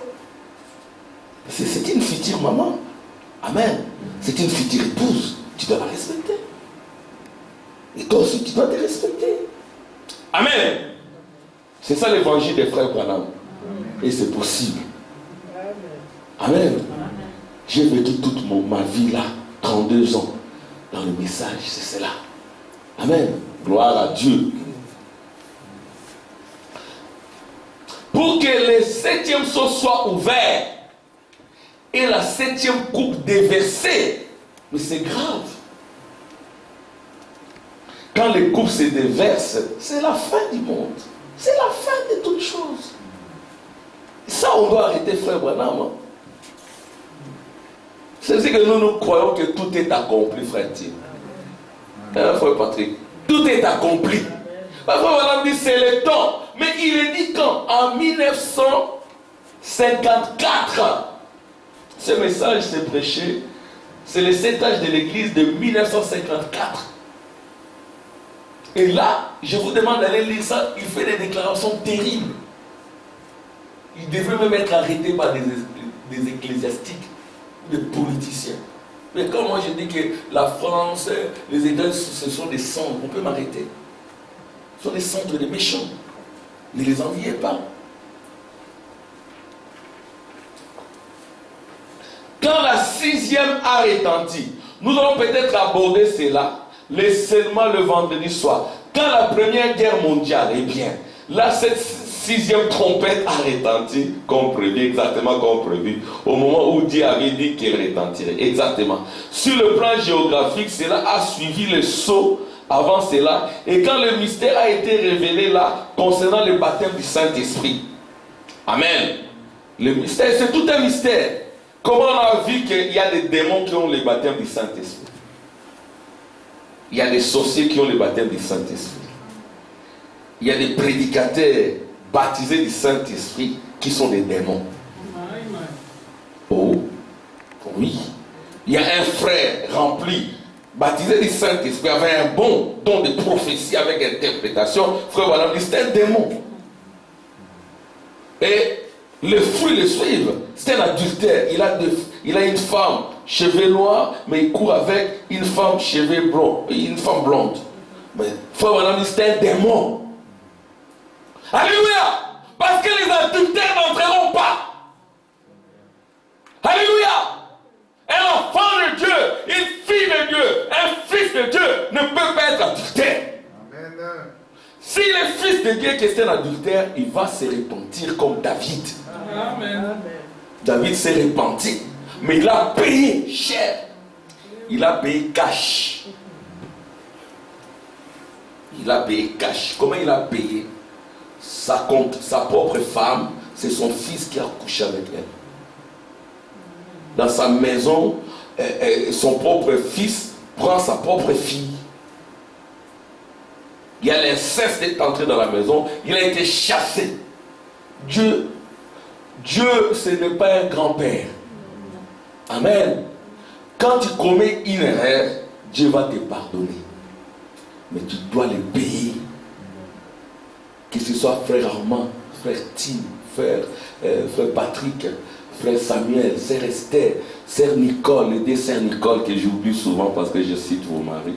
C'est une future maman. Amen. C'est une future épouse. Tu dois la respecter. Et toi aussi, tu dois te respecter. Amen. C'est ça l'évangile des frères Branham. Et c'est possible. Amen. J'ai vécu toute ma vie là, 32 ans, dans le message, c'est cela. Amen. Gloire à Dieu. Pour que le 7e seau soit ouvert et la 7e coupe déversée, mais c'est grave. Quand les coupes se déversent, c'est la fin du monde. C'est la fin de toutes choses. Ça, on doit arrêter, frère Branham. Hein? C'est ce que nous croyons que tout est accompli, frère Tim. Frère Patrick, tout est accompli. Frère Branham dit c'est le temps. Mais il est dit quand? En 1954. Ce message s'est prêché. C'est le 7 âge de l'église de 1954. Et là, je vous demande d'aller lire ça. Il fait des déclarations terribles. Il devrait même être arrêté par des ecclésiastiques, des politiciens. Mais quand moi je dis que la France, les États, ce sont des centres, on peut m'arrêter. Ce sont des centres de méchants. Ne les enviez pas. Quand la 6e a retenti, nous allons peut-être aborder cela, seulement le vendredi soir. Quand la première guerre mondiale, eh bien, là, cette 6e trompette a retenti, comme prévu, exactement comme prévu, au moment où Dieu avait dit qu'elle retentirait. Exactement. Sur le plan géographique, cela a suivi le sceau avant cela. Et quand le mystère a été révélé là, concernant le baptême du Saint-Esprit. Amen. Le mystère, c'est tout un mystère. Comment on a vu qu'il y a des démons qui ont le baptême du Saint-Esprit? Il y a des sorciers qui ont le baptême du Saint-Esprit. Il y a des prédicateurs baptisés du Saint-Esprit qui sont des démons. Oh, oui. Il y a un frère rempli, baptisé du Saint-Esprit, avec un bon don de prophétie avec interprétation. Frère, voilà, c'est un démon. Et les fruits le suivent. C'est un adultère. Il a une femme, cheveux noirs, mais il court avec une femme, cheveux blonds, une femme blonde. Mais frère, voilà, c'est un démon. Alléluia! Parce que les adultères n'entreront pas. Alléluia! Un enfant de Dieu, une fille de Dieu, un fils de Dieu ne peut pas être adultère. Amen. Si le fils de Dieu qui est un adultère, il va se repentir comme David. Amen. David s'est repenti, mais il a payé cher. Il a payé cash. Il a payé cash. Comment il a payé? Sa propre femme, c'est son fils qui a couché avec elle. Dans sa maison, son propre fils prend sa propre fille. Il y a l'inceste d'être entré dans la maison. Il a été chassé. Dieu, ce n'est pas un grand-père. Amen. Quand tu commets une erreur, Dieu va te pardonner. Mais tu dois le payer. Que ce soit frère Armand, frère Tim, frère Patrick, frère Samuel, sœur Esther, sœur Nicole, les deux sœurs Nicole que j'oublie souvent parce que je cite vos maris.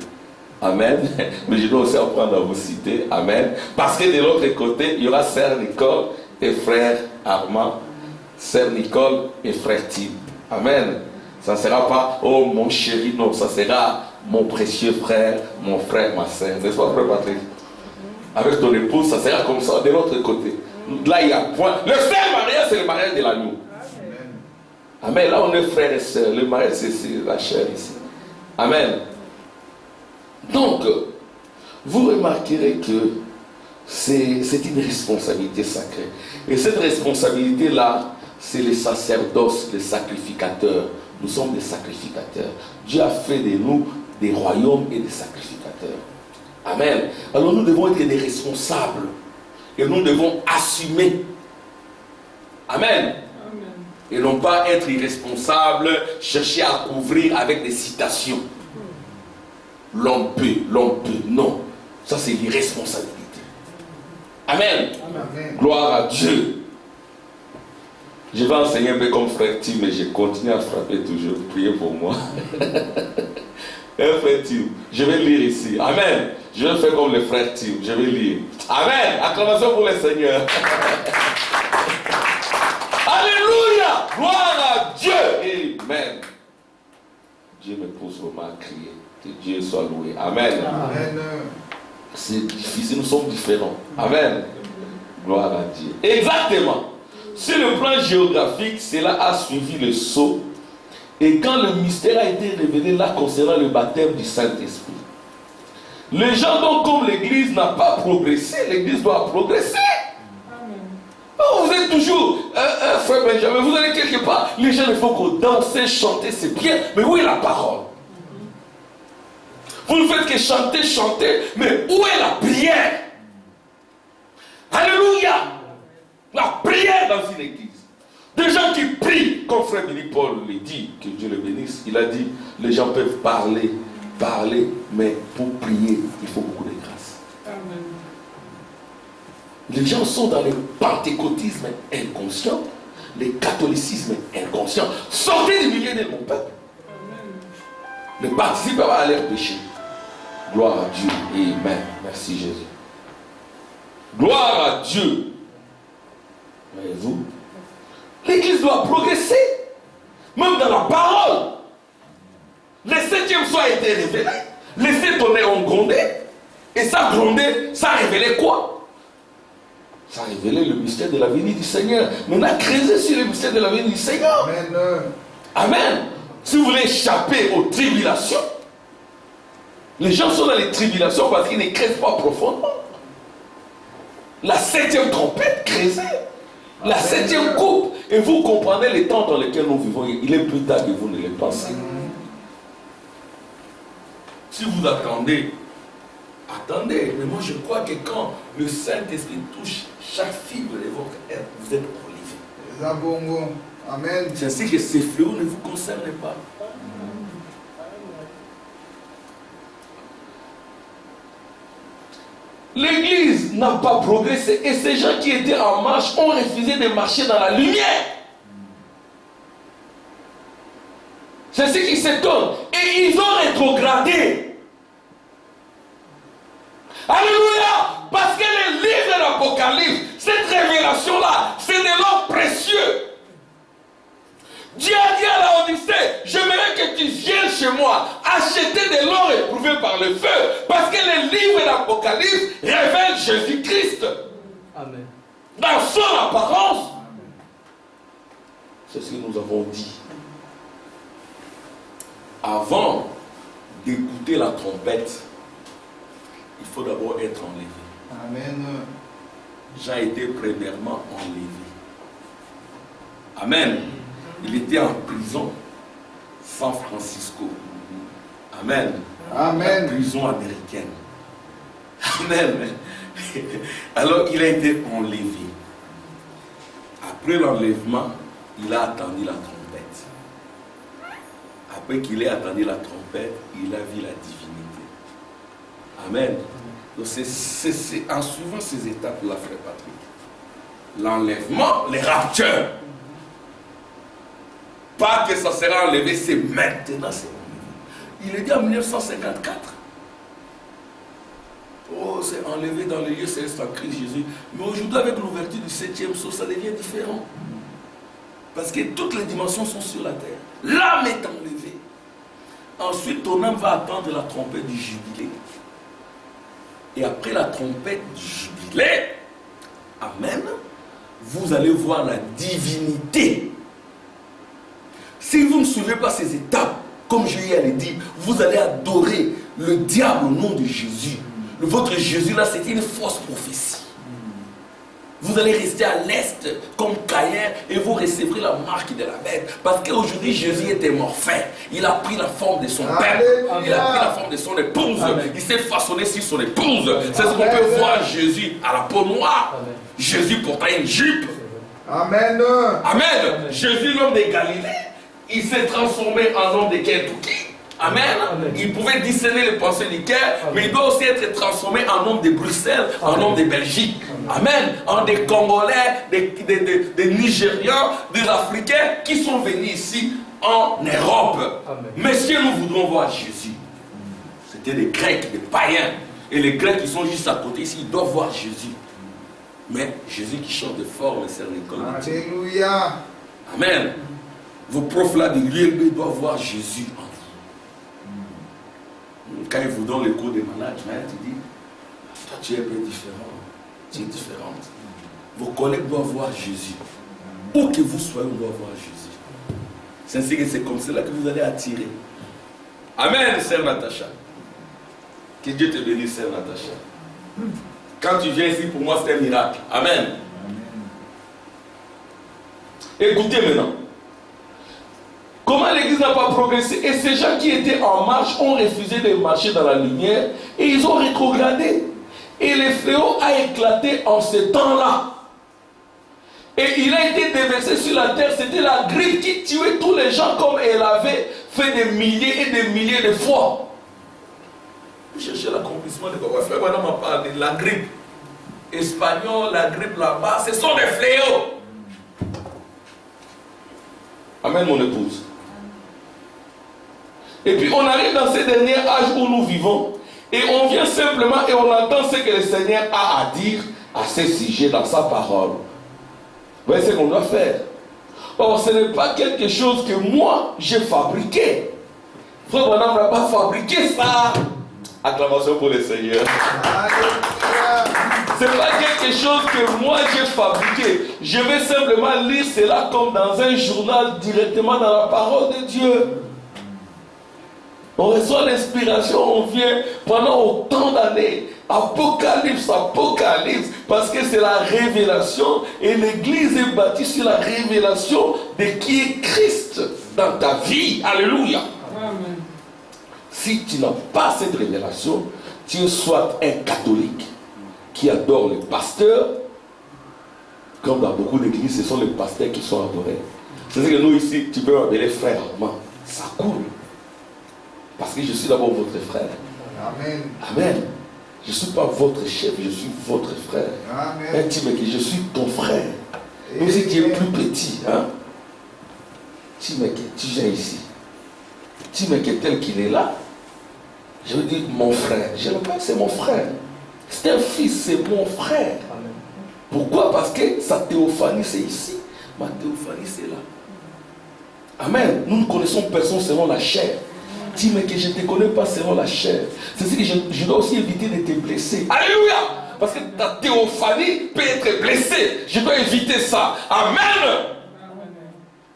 Amen. Mais je dois aussi apprendre à vous citer. Amen. Parce que de l'autre côté, il y aura sœur Nicole et frère Armand, sœur Nicole et frère Tim. Amen. Ça ne sera pas, oh mon chéri, non, ça sera mon précieux frère, mon frère, ma sœur. N'est-ce pas, frère Patrick? Avec ton épouse, ça sera comme ça de l'autre côté. Là, il y a point. Le seul mariage, c'est le mariage de l'agneau. Amen. Là, on est frères et sœurs. Le mari, c'est la chair ici. Amen. Donc, vous remarquerez que c'est une responsabilité sacrée. Et cette responsabilité-là, c'est les sacerdoces, les sacrificateurs. Nous sommes des sacrificateurs. Dieu a fait de nous des royaumes et des sacrificateurs. Amen. Alors nous devons être des responsables. Et nous devons assumer. Amen. Et non pas être irresponsables, chercher à couvrir avec des citations. L'homme peut. Non. Ça, c'est l'irresponsabilité. Amen. Amen. Gloire à Dieu. Je vais enseigner un peu comme frère Tim, mais je continue à frapper toujours. Priez pour moi. Frère Tim, je vais lire ici. Amen. Je vais faire comme le frère Tim. Je vais lire. Amen. Acclamation pour le Seigneur. Alléluia. Gloire à Dieu. Amen. Dieu me pousse vraiment à crier. Que Dieu soit loué. Amen. Amen. C'est difficile, nous sommes différents. Amen. Gloire à Dieu. Exactement. Sur le plan géographique, cela a suivi le sceau. Et quand le mystère a été révélé là concernant le baptême du Saint-Esprit, les gens, donc, comme l'Église n'a pas progressé, l'Église doit progresser. Oh, vous êtes toujours, frère Benjamin, vous allez quelque part, les gens, il faut que danser, chanter, c'est bien, mais où est la parole? Vous ne faites que chanter, mais où est la prière? Alléluia! La prière dans une église. Des gens qui prient, comme frère Billy Paul le dit, que Dieu le bénisse, il a dit, les gens peuvent parler, mais pour prier, il faut beaucoup de grâce. Amen. Les gens sont dans le pentecôtisme inconscient, le catholicisme inconscient. Sortez du milieu de mon peuple. Ne participez pas à leur péché. Gloire à Dieu. Amen. Merci Jésus. Gloire à Dieu. Voyez-vous, l'Église doit progresser. Même dans la parole. Le 7e soir a été révélé. Les tonnerres ont grondé. Et ça grondé, ça a révélé quoi? Ça a révélé le mystère de la venue du Seigneur. Maintenant, creusez sur le mystère de la venue du Seigneur. Amen. Amen. Si vous voulez échapper aux tribulations, les gens sont dans les tribulations parce qu'ils ne creusent pas profondément. La 7e trompette, creusez. La 7e coupe. Et vous comprenez les temps dans lesquels nous vivons. Il est plus tard que vous ne le pensez. Si vous attendez, mais moi je crois que quand le Saint-Esprit touche chaque fibre de votre être, vous êtes enlevé. Amen. C'est ainsi que ces fléaux ne vous concernent pas. L'Église n'a pas progressé et ces gens qui étaient en marche ont refusé de marcher dans la lumière. C'est ce qui s'étonne. Et ils ont rétrogradé. Alléluia! Parce que le livre de l'Apocalypse, cette révélation-là, c'est de l'or précieux. Dieu a dit à la Odyssée, j'aimerais que tu viennes chez moi, acheter de l'or éprouvé par le feu, parce que le livre de l'Apocalypse révèle Jésus-Christ. Amen. Dans son apparence. C'est ce que nous avons dit. Avant d'écouter la trompette, il faut d'abord être enlevé. Amen. Jean était premièrement enlevé. Amen. Il était en prison, San Francisco. Amen. Amen. La prison américaine. Amen. Alors il a été enlevé. Après l'enlèvement, il a attendu la trompette. Après qu'il ait attendu la trompette, il a vu la divinité. Amen. Donc c'est en suivant ces étapes-là, frère Patrick. L'enlèvement, les raptures. Pas que ça sera enlevé, c'est maintenant, c'est enlevé. Il est dit en 1954. Oh, c'est enlevé dans les lieux célestes en Christ Jésus. Mais aujourd'hui, avec l'ouverture du 7e sceau, ça devient différent. Parce que toutes les dimensions sont sur la terre. L'âme est enlevée. Ensuite, ton âme va attendre la trompette du jubilé. Et après la trompette du jubilé, amen, vous allez voir la divinité. Si vous ne suivez pas ces étapes, comme je l'ai dit, vous allez adorer le diable au nom de Jésus. Votre Jésus là, c'était une fausse prophétie. Vous allez rester à l'est comme Caïn et vous recevrez la marque de la bête. Parce qu'aujourd'hui, Jésus était mort fait. Il a pris la forme de son père. Il a pris la forme de son épouse. Amen. Il s'est façonné sur son épouse. C'est ce qu'on peut voir Jésus à la peau noire. Amen. Jésus portait une jupe. Amen. Amen. Jésus, l'homme de Galilée, il s'est transformé en homme de Kentucky. Amen. Amen. Il pouvait discerner les pensées du cœur, mais il doit aussi être transformé en homme de Bruxelles, en homme de Belgique. Amen. En des Congolais, des Nigérians, des Africains qui sont venus ici en Europe. Amen. Messieurs, nous voudrons voir Jésus. C'était des Grecs, des païens. Et les Grecs qui sont juste à côté ici, ils doivent voir Jésus. Mais Jésus qui chante fort, le Seigneur Nicole. Alléluia. Amen. Vos profs là de l'ULB doivent voir Jésus en vous. Quand ils vous donnent les cours de management, tu dis, toi tu es un peu différent. Tu es différente. Vos collègues doivent voir Jésus. Où que vous soyez, on doit voir Jésus. C'est ainsi que c'est comme cela que vous allez attirer. Amen, sœur Natacha. Que Dieu te bénisse, sœur Natacha. Quand tu viens ici, pour moi, c'est un miracle. Amen. Écoutez maintenant. Comment l'église n'a pas progressé? Et ces gens qui étaient en marche ont refusé de marcher dans la lumière et ils ont rétrogradé. Et le fléau a éclaté en ce temps-là. Et il a été déversé sur la terre. C'était la grippe qui tuait tous les gens comme elle avait fait des milliers et des milliers de fois. Vous cherchez l'accomplissement de quoi faire. Maintenant, on parle de la grippe espagnole, la grippe là-bas. Ce sont des fléaux. Amen, mon épouse. Et puis on arrive dans ces derniers âges où nous vivons et on vient simplement et on entend ce que le Seigneur a à dire à ce sujet dans sa parole. Vous voyez ce qu'on doit faire. Or ce n'est pas quelque chose que moi j'ai fabriqué. Frère Branham n'a pas fabriqué ça. Acclamation pour le Seigneur. Ce n'est pas quelque chose que moi j'ai fabriqué. Je vais simplement lire cela comme dans un journal directement dans la parole de Dieu. On reçoit l'inspiration, on vient pendant autant d'années. Apocalypse, apocalypse, parce que c'est la révélation et l'église est bâtie sur la révélation de qui est Christ dans ta vie. Alléluia. Amen. Si tu n'as pas cette révélation, tu es soit un catholique qui adore les pasteurs, comme dans beaucoup d'églises, ce sont les pasteurs qui sont adorés. C'est-à-dire que nous ici, tu peux m'appeler frère, ça coule. Parce que je suis d'abord votre frère. Amen. Amen. Je ne suis pas votre chef, je suis votre frère. Amen. Mais que je suis ton frère. Même si tu es plus petit, hein? Tu viens ici. Tu me que tel qu'il est là. Je veux dire mon frère. Je ne sais pas que c'est mon frère. C'est un fils, c'est mon frère. Amen. Pourquoi? Parce que sa théophanie c'est ici. Ma théophanie c'est là. Amen. Nous ne connaissons personne selon la chair. Dis mais que je ne te connais pas selon la chair. C'est ce que je dois aussi éviter de te blesser. Alléluia. Parce que ta théophanie peut être blessée. Je dois éviter ça. Amen.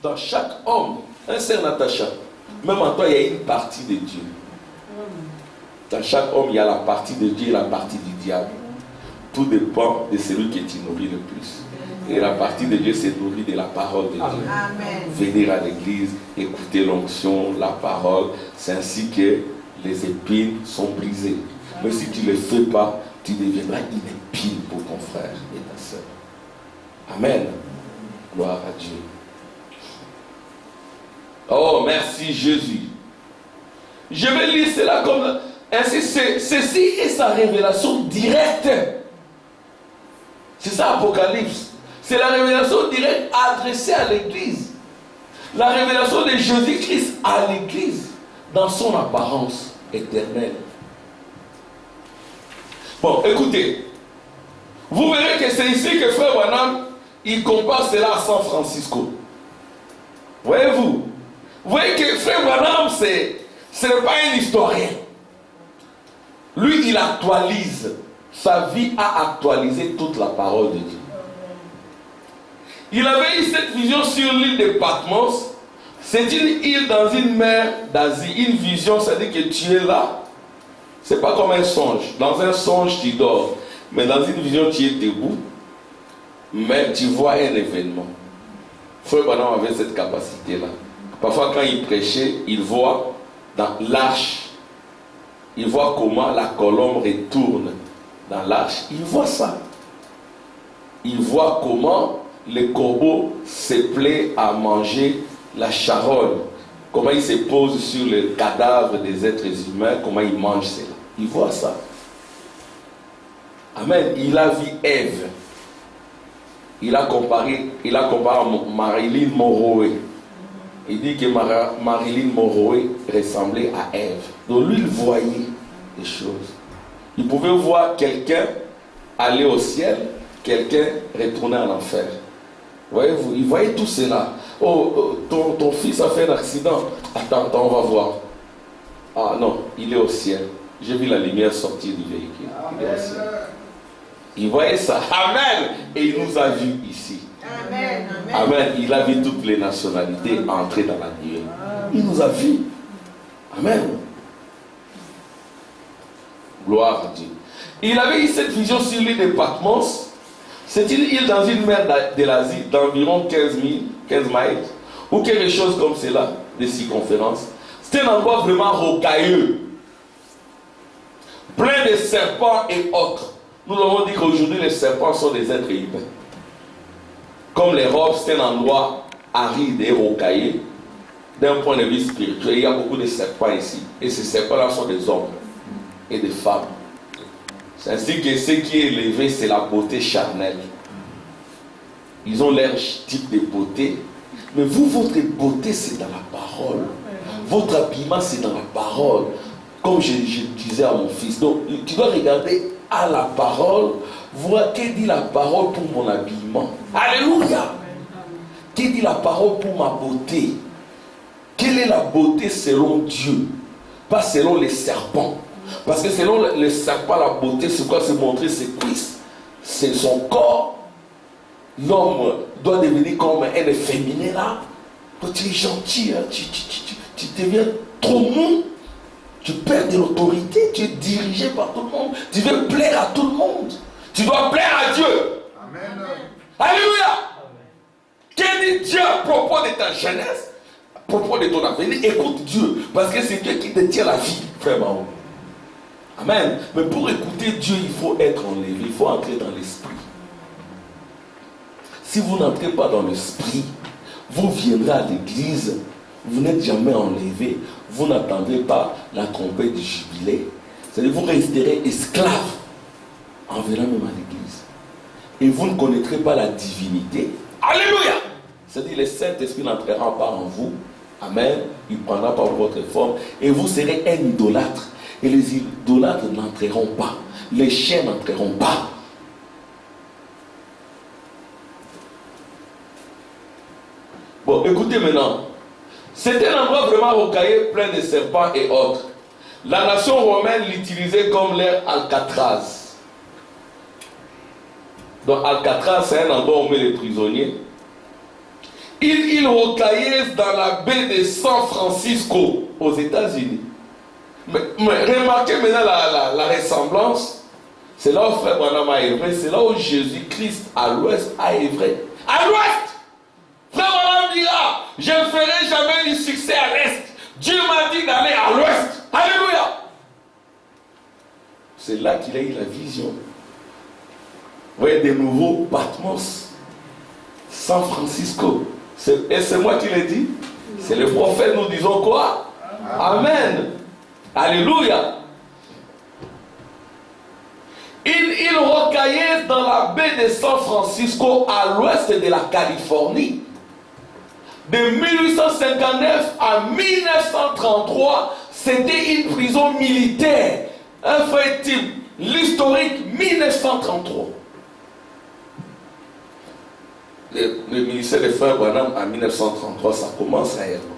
Dans chaque homme, un sœur Natacha, même en toi il y a une partie de Dieu. Dans chaque homme il y a la partie de Dieu et la partie du diable. Tout dépend de celui que tu nourris le plus. Et la partie de Dieu se nourrit de la parole de Dieu. Amen. Venir à l'église, écouter l'onction, la parole, c'est ainsi que les épines sont brisées. Mais si tu ne le fais pas, tu deviendras une épine pour ton frère et ta soeur. Amen. Gloire à Dieu. Oh, merci Jésus. Je vais lire cela comme ainsi. Ceci est sa révélation directe. C'est ça Apocalypse. C'est la révélation directe adressée à l'église. La révélation de Jésus-Christ à l'église dans son apparence éternelle. Bon, écoutez. Vous verrez que c'est ici que Frère Branham, il compare cela à San Francisco. Voyez-vous? Vous voyez que Frère Branham, ce n'est pas un historien. Lui, il actualise. Sa vie a actualisé toute la parole de Dieu. Il avait eu cette vision sur l'île de Patmos. C'est une île dans une mer d'Asie. Une vision, c'est-à-dire que tu es là. C'est pas comme un songe. Dans un songe, tu dors. Mais dans une vision, tu es debout. Mais tu vois un événement. Frère Branham avait cette capacité-là. Parfois, quand il prêchait, il voit dans l'arche. Il voit comment la colombe retourne dans l'arche. Il voit ça. Il voit comment les corbeaux se plaît à manger la charogne. Comment il se pose sur le cadavre des êtres humains. Comment il mange cela. Il voit ça. Amen. Il a vu Ève. Il a comparé à Marilyn Monroe. Il dit que Marilyn Monroe ressemblait à Ève. Donc lui, il voyait des choses. Il pouvait voir quelqu'un aller au ciel, quelqu'un retourner en enfer. Voyez-vous, il voyait tout cela. Oh, ton fils a fait un accident. Attends, on va voir. Ah non, il est au ciel. J'ai vu la lumière sortir du véhicule. Il est au ciel. Il voyait ça. Amen. Et il nous a vus ici. Amen. Amen. Il a vu toutes les nationalités entrer dans la nuée. Il nous a vus. Amen. Gloire à Dieu. Il avait eu cette vision sur l'île de Patmos. C'est une île dans une mer de l'Asie d'environ 15 miles ou quelque chose comme cela de circonférence. C'était un endroit vraiment rocailleux, plein de serpents et autres. Nous avons dit qu'aujourd'hui les serpents sont des êtres humains. Comme l'Europe, c'est un endroit aride et rocailleux. D'un point de vue spirituel, il y a beaucoup de serpents ici. Et ces serpents-là sont des hommes et des femmes. C'est ainsi que ce qui est élevé, c'est la beauté charnelle. Ils ont leur type de beauté. Mais vous, votre beauté, c'est dans la parole. Votre habillement, c'est dans la parole. Comme je disais à mon fils. Donc, tu dois regarder à la parole, voir que dit la parole pour mon habillement. Alléluia. Que dit la parole pour ma beauté. Quelle est la beauté selon Dieu? Pas selon les serpents. Parce que selon les serpents, la beauté, c'est quoi? C'est montrer ses cuisses. C'est son corps. L'homme doit devenir comme un efféminé là. Quand tu es gentil, hein, tu deviens trop mou. Tu perds de l'autorité. Tu es dirigé par tout le monde. Tu veux plaire à tout le monde. Tu dois plaire à Dieu. Amen. Alléluia. Quel est Dieu à propos de ta jeunesse, à propos de ton avenir? Écoute Dieu. Parce que c'est Dieu qui te tient la vie. Vraiment. Amen. Mais pour écouter Dieu, il faut être enlevé. Il faut entrer dans l'esprit. Si vous n'entrez pas dans l'esprit, vous viendrez à l'église, vous n'êtes jamais enlevé, vous n'attendrez pas la trompette du jubilé. C'est-à-dire vous resterez esclave en venant même à l'église. Et vous ne connaîtrez pas la divinité. Alléluia. C'est-à-dire le Saint-Esprit n'entrera pas en vous. Amen. Il prendra pas votre forme. Et vous serez un idolâtre. Et les idolâtres n'entreront pas. Les chiens n'entreront pas. Bon, écoutez maintenant. C'était un endroit vraiment rocailleux, plein de serpents et autres. La nation romaine l'utilisait comme leur Alcatraz. Donc Alcatraz, c'est un endroit où on met les prisonniers. Une île rocailleuse dans la baie de San Francisco, aux États-Unis. Mais remarquez maintenant la ressemblance. C'est là où Frère Branham a œuvré. C'est là où Jésus-Christ à l'ouest a œuvré. À l'ouest! Frère Branham dira, je ne ferai jamais du succès à l'est. Dieu m'a dit d'aller à l'ouest. Alléluia! C'est là qu'il a eu la vision. Vous voyez de nouveau Patmos, San Francisco. Et c'est moi qui l'ai dit. C'est le prophète, nous disons quoi? Amen. Alléluia. Une île rocailleuse dans la baie de San Francisco à l'ouest de la Californie. De 1859 à 1933, c'était une prison militaire. Un vrai type, l'historique 1933. Le ministère des Frères Branham en 1933, ça commence réellement.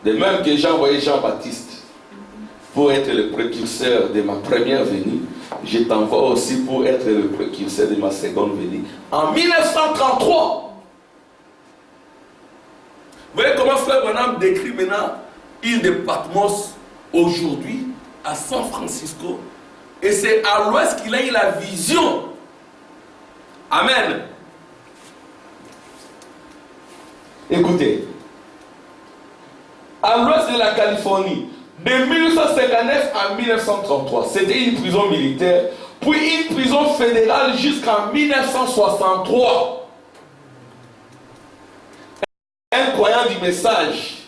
De même que j'ai envoyé Jean-Baptiste pour être le précurseur de ma première venue, je t'envoie aussi pour être le précurseur de ma seconde venue. En 1933, vous voyez comment Frère frère Branham décrit maintenant île de Patmos aujourd'hui à San Francisco. Et c'est à l'ouest qu'il a eu la vision. Amen. Écoutez, à l'ouest de la Californie, de 1859 à 1933, c'était une prison militaire, puis une prison fédérale jusqu'en 1963. Un croyant du message,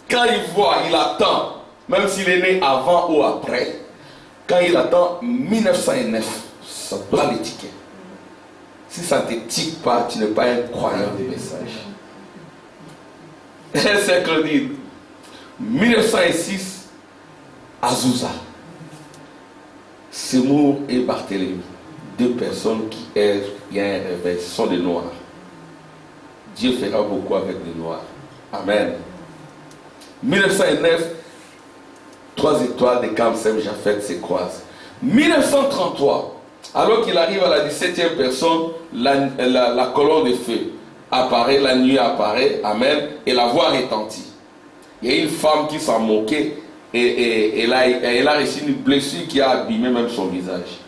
quand il voit, il attend, même s'il est né avant ou après, quand il attend 1909, ça doit l'étiquer. Si ça ne t'étique pas, tu n'es pas un croyant du message. Un siècle dit 1906, Azusa, Seymour et Barthélemy, deux personnes qui errent, il y a un réveil, ce sont des noirs. Dieu fera beaucoup avec les noirs. Amen. 1909, 3 étoiles de Camp Sem-Japhet se croisent. 1933, alors qu'il arrive à la 17e personne, la colonne de feu apparaît, la nuit apparaît, amen, et la voix retentit. Il y a une femme qui s'en moquait et elle a reçu une blessure qui a abîmé même son visage.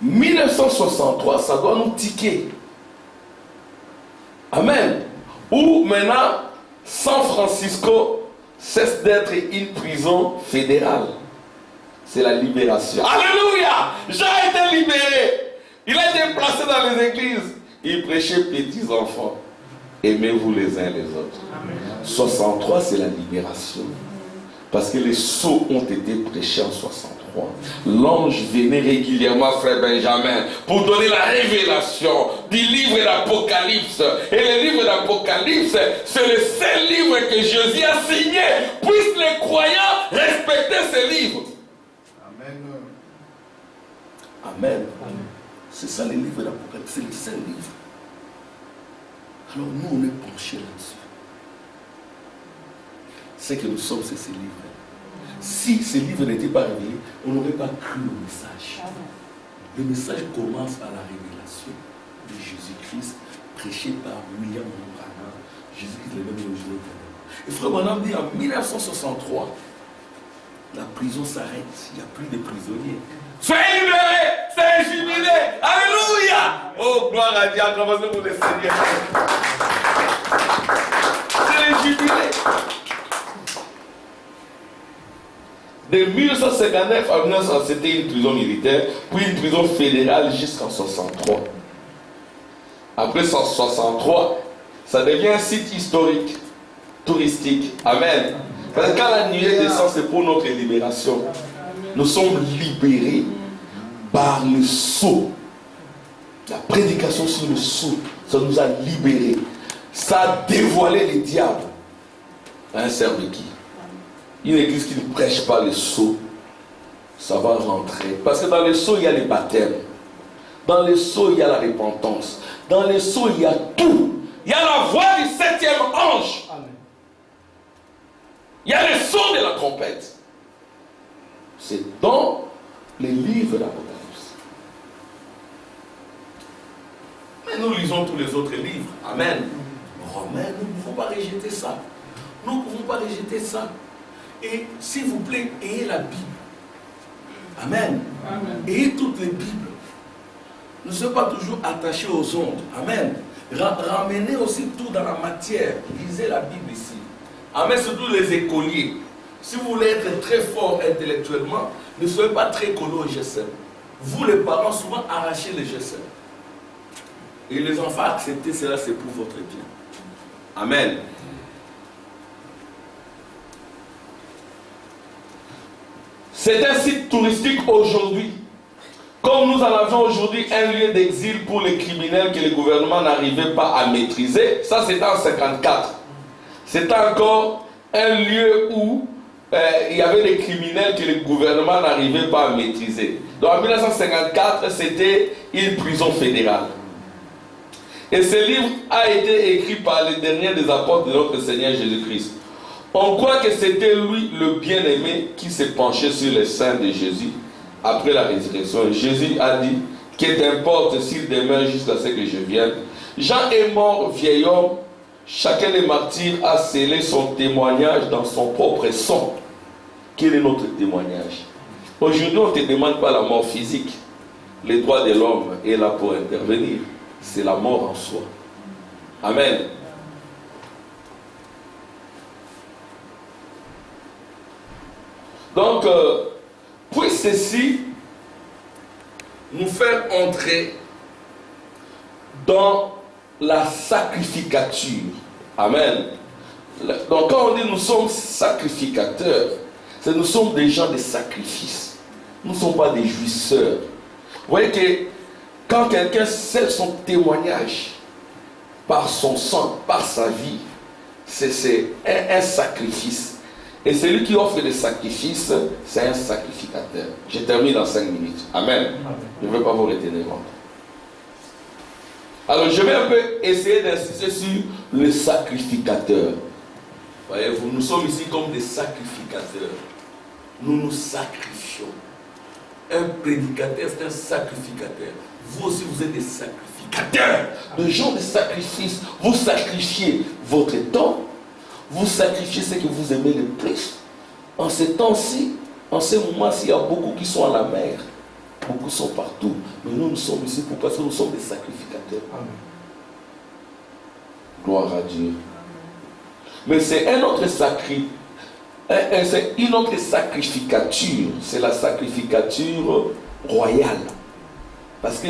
1963, ça doit nous tiquer. Amen. Où maintenant, San Francisco cesse d'être une prison fédérale. C'est la libération. Alléluia! Jean a été libéré. Il a été placé dans les églises. Il prêchait petits enfants. Aimez-vous les uns les autres. Amen. 63, c'est la libération. Parce que les sceaux ont été prêchés en 63. L'ange venait régulièrement, frère Benjamin, pour donner la révélation du livre d'Apocalypse. Et le livre d'Apocalypse, c'est le seul livre que Jésus a signé. Puissent les croyants respecter ce livre. Amen. Amen. C'est ça le livre d'Apocalypse, c'est le seul livre. Alors nous, on est penchés là-dessus. C'est que nous sommes, c'est ce livre. Si ce livre n'était pas révélé, on n'aurait pas cru au message. Le message commence par la révélation de Jésus-Christ, prêché par William Branham. Jésus-Christ est le même aujourd'hui. Et frère Branham dit en 1963, la prison s'arrête, il n'y a plus de prisonniers. Soyez libérés, c'est jubilé. Alléluia. Oh, gloire à Dieu, acclamez pour le Seigneur. C'est le jubilé. De 1859 à 1900, c'était une prison militaire, puis une prison fédérale jusqu'en 63. Après 163, ça devient un site historique, touristique. Amen. Parce que quand la nuée descend, c'est pour notre libération. Nous sommes libérés par le sceau. La prédication sur le sceau, ça nous a libérés. Ça a dévoilé les diables. Un serve qui? Une église qui ne prêche pas le sceau, ça va rentrer. Parce que dans le sceau, il y a les baptêmes. Dans le sceau, il y a la repentance. Dans le sceau, il y a tout. Il y a la voix du 7e ange. Il y a le son de la trompette. C'est dans les livres d'Apocalypse. Mais nous lisons tous les autres livres. Amen. Romains, nous ne pouvons pas rejeter ça. Nous ne pouvons pas rejeter ça. Et s'il vous plaît, ayez la Bible. Amen. Amen. Ayez toutes les Bibles. Ne soyez pas toujours attachés aux ondes. Amen. Ramenez aussi tout dans la matière. Lisez la Bible ici. Amen. Surtout les écoliers. Si vous voulez être très fort intellectuellement, ne soyez pas très collés au GSM. Vous, les parents, souvent arrachez les GSM. Et les enfants, acceptez cela, c'est pour votre bien. Amen. C'est un site touristique aujourd'hui. Comme nous en avons aujourd'hui un lieu d'exil pour les criminels que le gouvernement n'arrivait pas à maîtriser, ça c'était en 1954. C'était encore un lieu où il y avait des criminels que le gouvernement n'arrivait pas à maîtriser. Donc en 1954, c'était une prison fédérale. Et ce livre a été écrit par le dernier des apôtres de notre Seigneur Jésus-Christ. On croit que c'était lui, le bien-aimé, qui s'est penché sur les seins de Jésus après la résurrection. Jésus a dit, qu'il t'importe s'il demeure jusqu'à ce que je vienne. Jean est mort, vieil homme, Chacun des martyrs a scellé son témoignage dans son propre sang. Quel est notre témoignage? Aujourd'hui, on ne te demande pas la mort physique. Les droits de l'homme est là pour intervenir. C'est la mort en soi. Amen. Donc, puis ceci nous faire entrer dans la sacrificature. Amen. Donc quand on dit nous sommes sacrificateurs, c'est nous sommes des gens de sacrifice. Nous ne sommes pas des jouisseurs. Vous voyez que quand quelqu'un scelle son témoignage par son sang, par sa vie, c'est un sacrifice. Et celui qui offre des sacrifices, c'est un sacrificateur. Je termine dans 5 minutes. Amen. Je ne veux pas vous retenir. Alors je vais un peu essayer d'insister sur le sacrificateur. Voyez-vous, nous sommes ici comme des sacrificateurs. Nous nous sacrifions. Un prédicateur, c'est un sacrificateur. Vous aussi, vous êtes des sacrificateurs. Des gens de sacrifice. Vous sacrifiez votre temps. Vous sacrifiez ce que vous aimez le plus. En ces temps-ci, en ces moments-ci, il y a beaucoup qui sont à la mer. Beaucoup sont partout. Mais nous sommes ici parce que nous sommes des sacrificateurs. Amen. Gloire à Dieu. Mais c'est un autre c'est une autre sacrificature. C'est la sacrificature royale. Parce que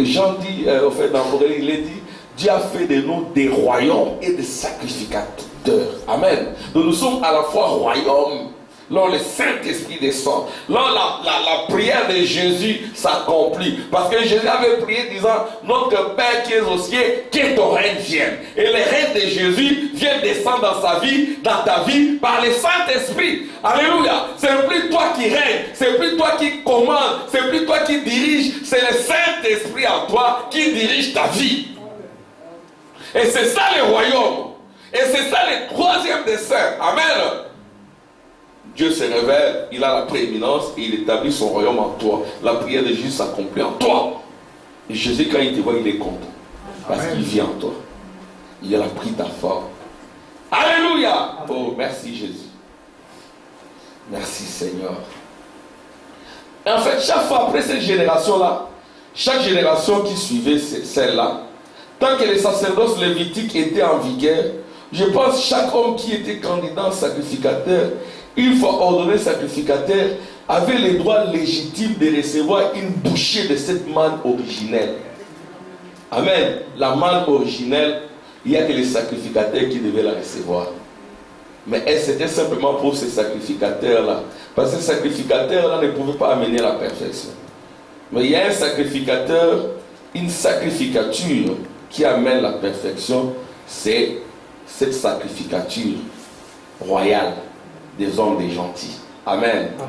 Jean dit, au fait, dans Apocalypse, il est dit, Dieu a fait de nous des royaumes et des sacrificateurs. Amen. Donc nous sommes à la fois royaume. Là, le Saint-Esprit descend. Là, la prière de Jésus s'accomplit. Parce que Jésus avait prié disant, notre Père qui est aux cieux, que ton règne vienne. Et le règne de Jésus vient descendre dans sa vie, dans ta vie, par le Saint-Esprit. Alléluia. C'est plus toi qui règne, c'est plus toi qui commande, c'est plus toi qui dirige, c'est le Saint-Esprit en toi qui dirige ta vie. Et c'est ça le royaume. Et c'est ça le troisième dessein. Amen. Dieu se révèle, il a la prééminence et il établit son royaume en toi. La prière de Jésus s'accomplit en toi. Et Jésus, quand il te voit, il est content. Parce qu'il vit en toi. Il a pris ta forme. Alléluia. Oh, merci Jésus. Merci Seigneur. Et en fait, chaque fois après cette génération-là, chaque génération qui suivait celle-là, tant que les sacerdoces lévitiques étaient en vigueur, je pense que chaque homme qui était candidat sacrificateur, une fois ordonné sacrificateur, avait le droit légitime de recevoir une bouchée de cette manne originelle. Amen. La manne originelle, il n'y a que les sacrificateurs qui devaient la recevoir. Mais c'était simplement pour ces sacrificateurs-là. Parce que ces sacrificateurs-là ne pouvaient pas amener la perfection. Mais il y a un sacrificateur, une sacrificature qui amène la perfection, c'est cette sacrificature royale des hommes des gentils. Amen. Amen.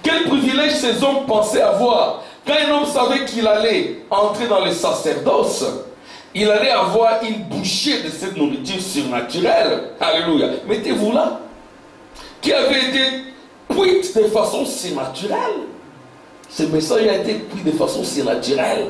Quel privilège ces hommes pensaient avoir. Quand un homme savait qu'il allait entrer dans le sacerdoce, il allait avoir une bouchée de cette nourriture surnaturelle. Alléluia. Mettez-vous là. Qui avait été cuite de façon surnaturelle. Ce message a été cuit de façon surnaturelle.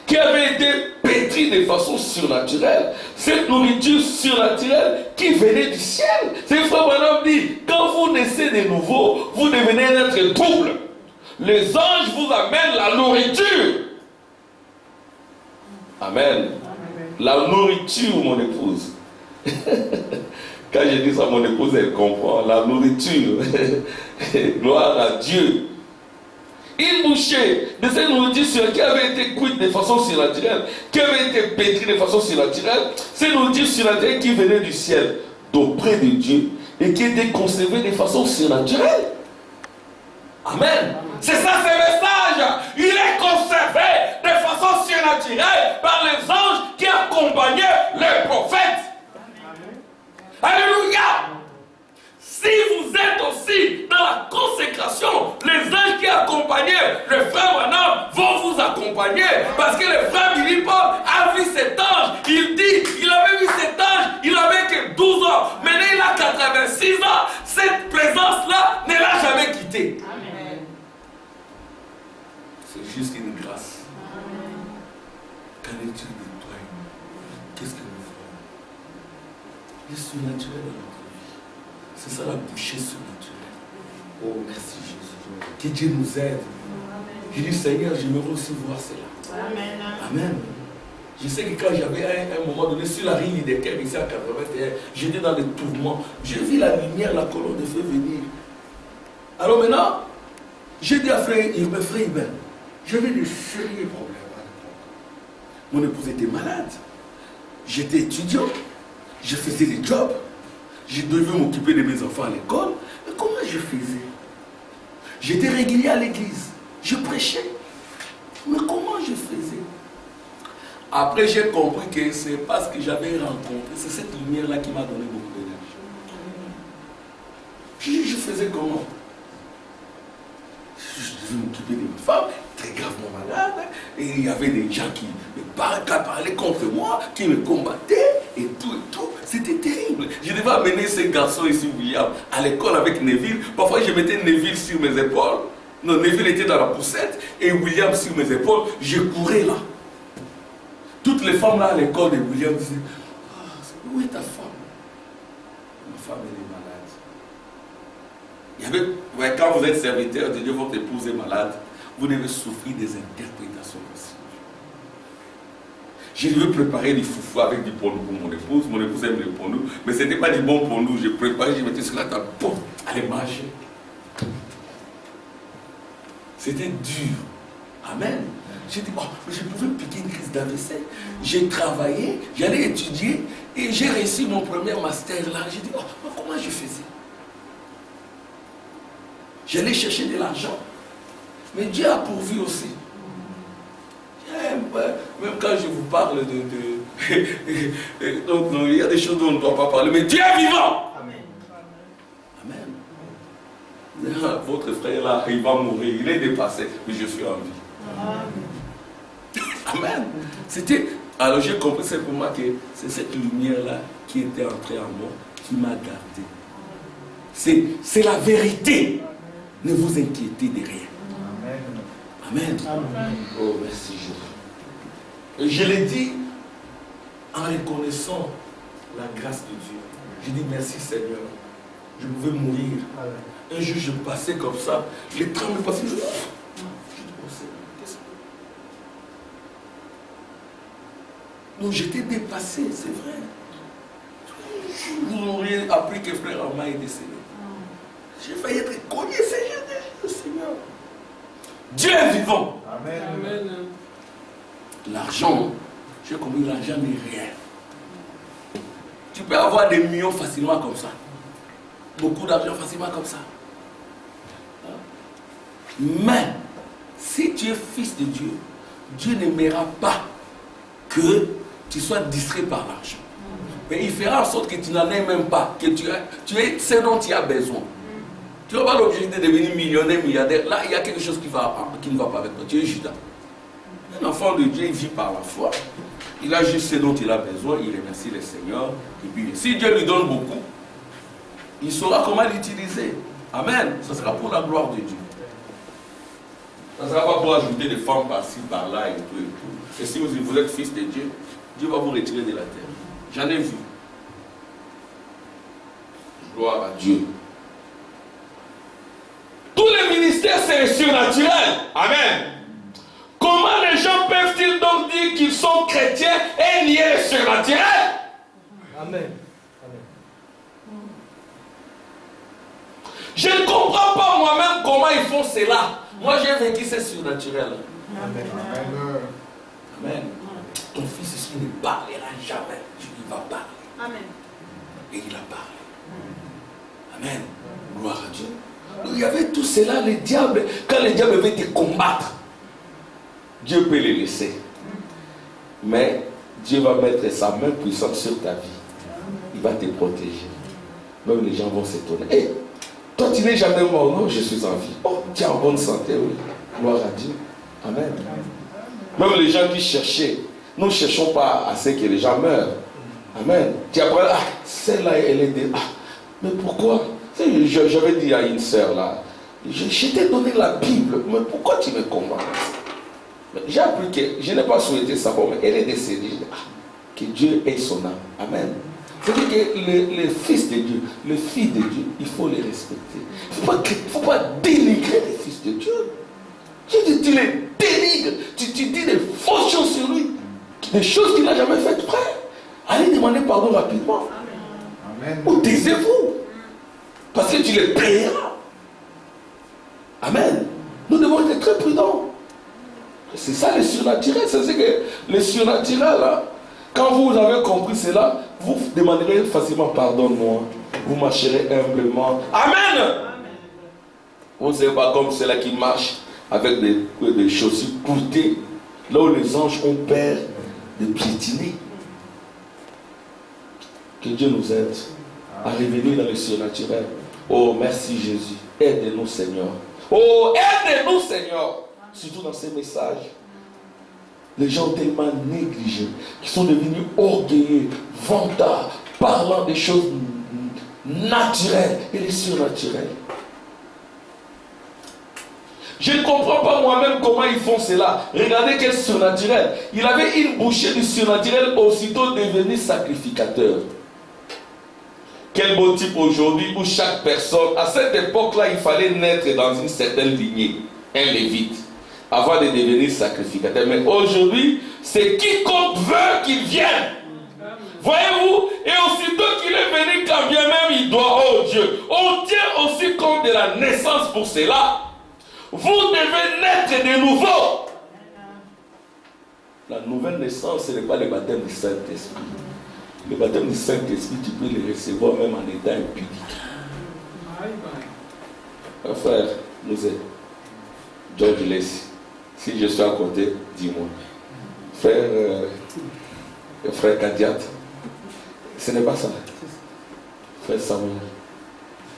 Qui avait été pétri de façon surnaturelle. Cette nourriture surnaturelle qui venait du ciel. C'est ce que Branham dit. Quand vous naissez de nouveau, vous devenez un être double. Les anges vous amènent la nourriture. Amen. La nourriture, mon épouse. Quand je dis ça, mon épouse, elle comprend. La nourriture. Gloire à Dieu. Une bouchée de cette nourriture qui avait été cuite de façon surnaturelle, qui avait été pétrie de façon surnaturelle, cette nourriture surnaturelle qui venait du ciel, d'auprès de Dieu, et qui était conservée de façon surnaturelle. Amen. C'est ça, ce message. Il est conservé de façon surnaturelle par les anges qui accompagnaient les prophètes. Alléluia. Si vous êtes aussi dans la consécration, les anges qui accompagnaient le frère Branham vont vous accompagner. Parce que le frère Billy Paul a vu cet ange. Il dit, il avait vu cet ange, il avait que 12 ans. Maintenant il a 86 ans. Cette présence-là ne l'a jamais quitté. Amen. C'est juste une grâce. Qu'en est-il de toi? Qu'est-ce que nous le surnaturel dans notre vie. C'est ça la bouchée surnaturelle. Oh, merci Jésus. Que Dieu nous aide. Je dis, Seigneur, j'aimerais aussi voir cela. Amen. Amen. Je sais que quand j'avais un moment donné sur la rive des Quais, ici à 81, j'étais dans les tourments. J'ai vu la lumière, la colonne de feu venir. Alors maintenant, j'ai dit à frère Hubert, j'avais des sérieux problèmes à l'époque. Mon épouse était malade. J'étais étudiant. Je faisais des jobs. Je devais m'occuper de mes enfants à l'école. Mais comment je faisais? J'étais régulier à l'église. Je prêchais. Mais comment je faisais? Après, j'ai compris que c'est parce que j'avais rencontré. C'est cette lumière-là qui m'a donné beaucoup d'énergie. Je faisais comment? Je devais m'occuper de ma femme, très gravement malade. Et il y avait des gens qui parlaient contre moi, qui me combattaient, et tout. C'était terrible. Je devais amener ces garçons ici, William, à l'école avec Neville. Parfois, je mettais Neville sur mes épaules. Non, Neville était dans la poussette, et William sur mes épaules. Je courais là. Toutes les femmes là à l'école de William disaient, où est ta femme? Ma femme, elle est malade. Quand vous êtes serviteur de Dieu, votre épouse est malade, vous devez souffrir des interprétations possibles. Je devais préparer du foufou avec du pondou pour mon épouse. Mon épouse aime le pondou, mais ce n'était pas du bon pondou. Je préparais, je mettais sur la table, boum, allez manger. C'était dur. Amen. J'ai dit, mais je pouvais piquer une crise d'AVC. J'ai travaillé, j'allais étudier et j'ai réussi mon premier master là. J'ai dit, comment je faisais? J'allais chercher de l'argent. Mais Dieu a pourvu aussi. Même quand je vous parle donc, il y a des choses dont on ne doit pas parler. Mais Dieu est vivant. Amen. Amen. Votre frère là, il va mourir. Il est dépassé. Mais je suis en vie. Amen. Alors j'ai compris simplement que c'est cette lumière-là qui était entrée en moi, qui m'a gardé. C'est la vérité. Ne vous inquiétez de rien. Amen. Amen. Oh, merci Jésus. Et je l'ai dit en reconnaissant la grâce de Dieu. Je dis merci Seigneur. Je pouvais mourir. Un jour je passais comme ça. Les trains me passaient. Donc j'étais dépassé, c'est vrai. Vous auriez appris que frère Armand est décédé. J'ai failli être cogné, Seigneur. Dieu est vivant. Amen. Amen. L'argent, j'ai compris, l'argent n'est rien. Tu peux avoir des millions facilement comme ça. Beaucoup d'argent facilement comme ça. Mais, si tu es fils de Dieu, Dieu n'aimera pas que tu sois distrait par l'argent. Mais il fera en sorte que tu n'en aies même pas, que tu es ce dont tu as besoin. Tu n'as pas l'objectif de devenir millionnaire, milliardaire. Là, il y a quelque chose qui ne va pas avec toi. Tu es Judas. Un enfant de Dieu, il vit par la foi. Il a juste ce dont il a besoin. Il remercie le Seigneur. Et puis, si Dieu lui donne beaucoup, il saura comment l'utiliser. Amen. Ce sera pour la gloire de Dieu. Ça ne sera pas pour ajouter des femmes par-ci, par-là et tout et tout. Et si vous êtes fils de Dieu, Dieu va vous retirer de la terre. J'en ai vu. Gloire à Dieu. Tous les ministères, c'est le surnaturel. Amen. Comment les gens peuvent-ils donc dire qu'ils sont chrétiens et nier le surnaturel? Amen. Je ne comprends pas moi-même comment ils font cela. Moi, j'ai vécu ce surnaturel. Amen. Amen. Ton fils ici ne parlera jamais. Il va parler. Amen. Et il a parlé. Amen. Gloire à Dieu. Donc, il y avait tout cela, le diable. Quand le diable veut te combattre, Dieu peut les laisser. Mais Dieu va mettre sa main puissante sur ta vie. Il va te protéger. Même les gens vont s'étonner. Hey, toi, tu n'es jamais mort. Non, je suis en vie. Oh, tu es en bonne santé, oui. Gloire à Dieu. Amen. Même les gens qui cherchaient. Nous ne cherchons pas à ce que les gens meurent. Amen. Tu apprends, celle-là, elle est... mais pourquoi? J'avais dit à une sœur là, je t'ai donné la Bible, mais pourquoi tu me combats? J'ai appris que je n'ai pas souhaité savoir, mais elle est décédée. Que Dieu ait son âme. Amen. C'est-à-dire que les fils de Dieu, les filles de Dieu, il faut les respecter. Il ne faut pas dénigrer les fils de Dieu. Tu les dénigres, tu dis des fausses choses sur lui, des choses qu'il n'a jamais faites, frère. Allez demander pardon rapidement. Amen. Ou taisez-vous. Parce que tu les payeras. Amen. Nous devons être très prudents. C'est ça le surnaturel. C'est que le surnaturel, là, quand vous avez compris cela, vous demanderez facilement pardonne-moi. Vous marcherez humblement. Amen. Vous ne savez pas comme ceux-là qui marchent avec des chaussures coûtées, là où les anges ont peur de piétiner. Que Dieu nous aide à revenir dans le surnaturel. Oh, merci Jésus. Aide-nous, Seigneur. Oh, aide-nous, Seigneur. Surtout dans ces messages. Les gens tellement négligés, qui sont devenus orgueilleux, vantards, parlant des choses naturelles et les surnaturelles. Je ne comprends pas moi-même comment ils font cela. Regardez quel surnaturel. Il avait une bouchée du surnaturel, aussitôt devenu sacrificateur. Quel beau type aujourd'hui où chaque personne, à cette époque-là, il fallait naître dans une certaine lignée, un lévite, avant de devenir sacrificateur. Mais aujourd'hui, c'est quiconque veut qu'il vienne. Voyez-vous, et aussitôt qu'il est venu, quand bien même il doit, oh Dieu, on tient aussi compte de la naissance pour cela. Vous devez naître de nouveau. La nouvelle naissance, ce n'est pas le baptême du Saint-Esprit. Le baptême du Saint-Esprit, tu peux le recevoir même en état impudique. Frère, nous aide. George Lacey, si je suis à côté, dis-moi. Frère Kadiat, ce n'est pas ça. Frère Samuel,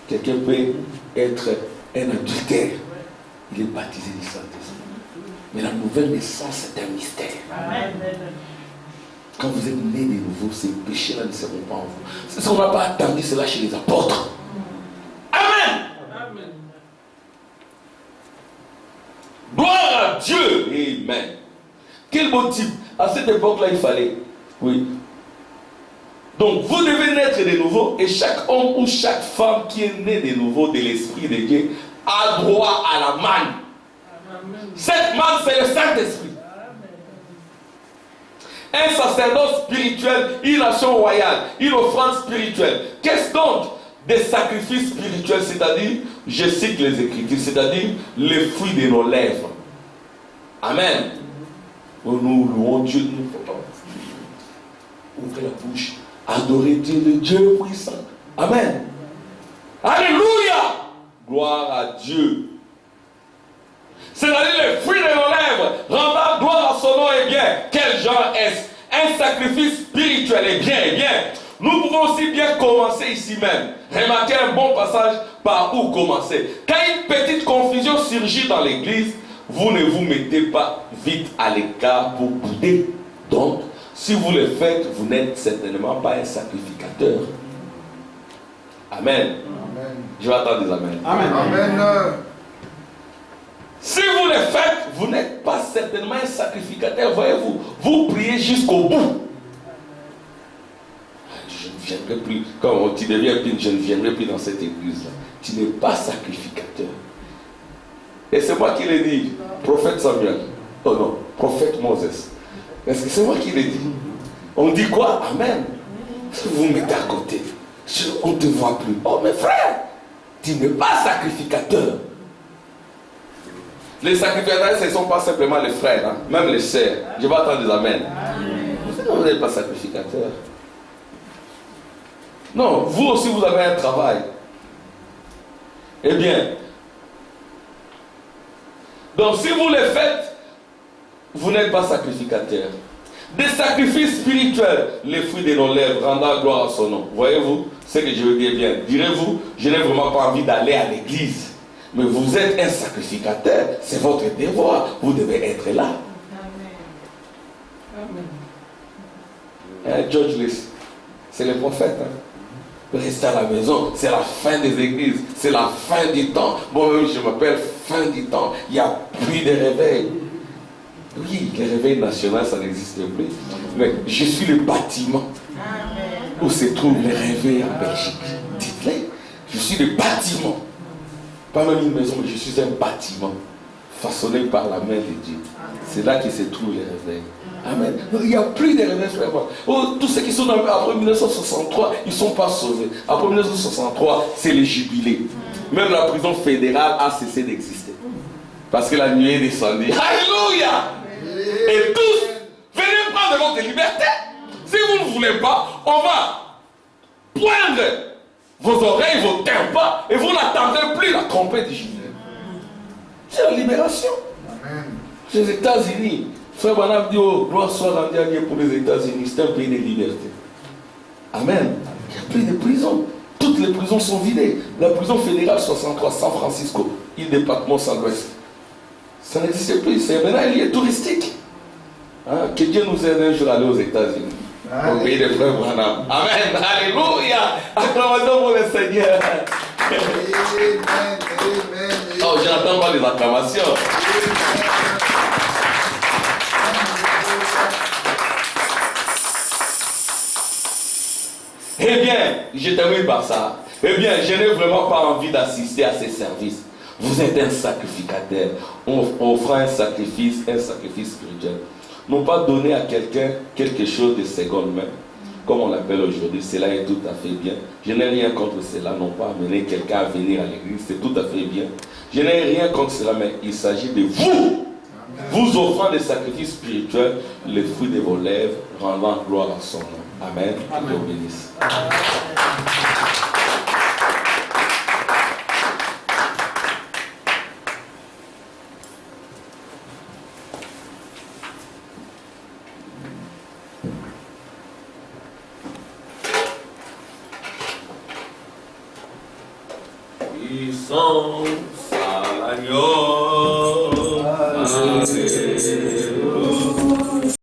quelqu'un peut être un adultère. Il est baptisé du Saint-Esprit. Mais la nouvelle naissance, c'est un mystère. Amen. Quand vous êtes né de nouveau, ces péchés-là ne seront pas en vous. C'est ça, on n'a pas attendu cela chez les apôtres. Amen. Amen. Gloire à Dieu. Amen. Quel beau type. À cette époque-là, il fallait. Oui. Donc, vous devez naître de nouveau. Et chaque homme ou chaque femme qui est né de nouveau de l'Esprit de Dieu a droit à la manne. Cette manne, c'est le Saint-Esprit. Un sacerdoce spirituel, une nation royale, une offrande spirituelle. Qu'est-ce donc des sacrifices spirituels? C'est-à-dire, je cite les Écritures, c'est-à-dire les fruits de nos lèvres. Amen. Nous louons Dieu, nous ouvrez la bouche, adorez Dieu, le Dieu puissant. Amen. Alléluia. Gloire à Dieu. C'est-à-dire les fruits de nos lèvres, rendant gloire à son nom. Et bien, quel genre est-ce? Un sacrifice spirituel. Et bien, nous pouvons aussi bien commencer ici même. Remarquez un bon passage par où commencer. Quand une petite confusion surgit dans l'église, vous ne vous mettez pas vite à l'écart pour bouder. Donc, si vous le faites, vous n'êtes certainement pas un sacrificateur. Amen. Amen. Je vais attendre des amens. Amen. Amen. Si vous le faites, vous n'êtes pas certainement un sacrificateur. Voyez-vous, vous priez jusqu'au bout. Je ne viendrai plus. Quand tu deviens plus, je ne viendrai plus dans cette église-là. Tu n'es pas sacrificateur. Et c'est moi qui l'ai dit. Prophète Samuel. Oh non, prophète Moses. Est-ce que c'est moi qui l'ai dit? On dit quoi? Amen. Si vous vous mettez à côté, on ne te voit plus. Oh mes frères, tu n'es pas sacrificateur. Les sacrificateurs, ce ne sont pas simplement les frères, hein, même les sœurs. Je vais attendre des amens. Vous n'êtes pas sacrificateur. Non, vous aussi vous avez un travail. Eh bien, donc si vous le faites, vous n'êtes pas sacrificateur. Des sacrifices spirituels, les fruits de nos lèvres, rendant gloire à son nom. Voyez-vous ce que je veux dire bien? Direz-vous, je n'ai vraiment pas envie d'aller à l'église. Mais vous êtes un sacrificateur, c'est votre devoir, vous devez être là. Amen. George Lacey, c'est le prophète. Restez à la maison, c'est la fin des églises, c'est la fin du temps. Moi-même, je m'appelle fin du temps, il n'y a plus de réveil. Oui, les réveils nationaux, ça n'existe plus. Mais je suis le bâtiment. où se trouvent les réveils en Belgique. Dites-les, je suis le bâtiment. Pas même une maison, mais je suis un bâtiment façonné par la main de Dieu. C'est là qu'il se trouve les réveils. Amen. Il n'y a plus de réveils, frère. Oh, tous ceux qui sont après 1963, ils ne sont pas sauvés. Après 1963, c'est les jubilés. Même la prison fédérale a cessé d'exister. Parce que la nuit est descendue. Alléluia! Et tous, venez prendre votre liberté. Si vous ne voulez pas, on va poindre vos oreilles, vos tympans, et vous n'attendrez plus la trompette du jubilé. C'est la libération. Amen. Les États-Unis, Frère Branham dit, oh, gloire soit rendue à Dieu pour les États-Unis, c'est un pays de liberté. Amen. Il n'y a plus de prison. Toutes les prisons sont vidées. La prison fédérale 63, San Francisco, île département Centre-Ouest. Ça n'existe plus. C'est maintenant un lieu touristique. Hein? Que Dieu nous aide un jour à aller aux États-Unis. Au pays des frères Branham. Amen. Alléluia. Acclamation pour le Seigneur. Amen. Amen. Oh, j'entends pas les acclamations. Eh bien, je termine par ça. Eh bien, je n'ai vraiment pas envie d'assister à ces services. Vous êtes un sacrificateur, offrant un sacrifice spirituel. Non pas donner à quelqu'un quelque chose de seconde main, comme on l'appelle aujourd'hui, cela est tout à fait bien. Je n'ai rien contre cela, non pas amener quelqu'un à venir à l'église, c'est tout à fait bien. Je n'ai rien contre cela, mais il s'agit de vous. Vous offrant des sacrifices spirituels, les fruits de vos lèvres, rendant gloire à son nom. Amen. Que Dieu bénisse. Puissance à l'agneau. Amen.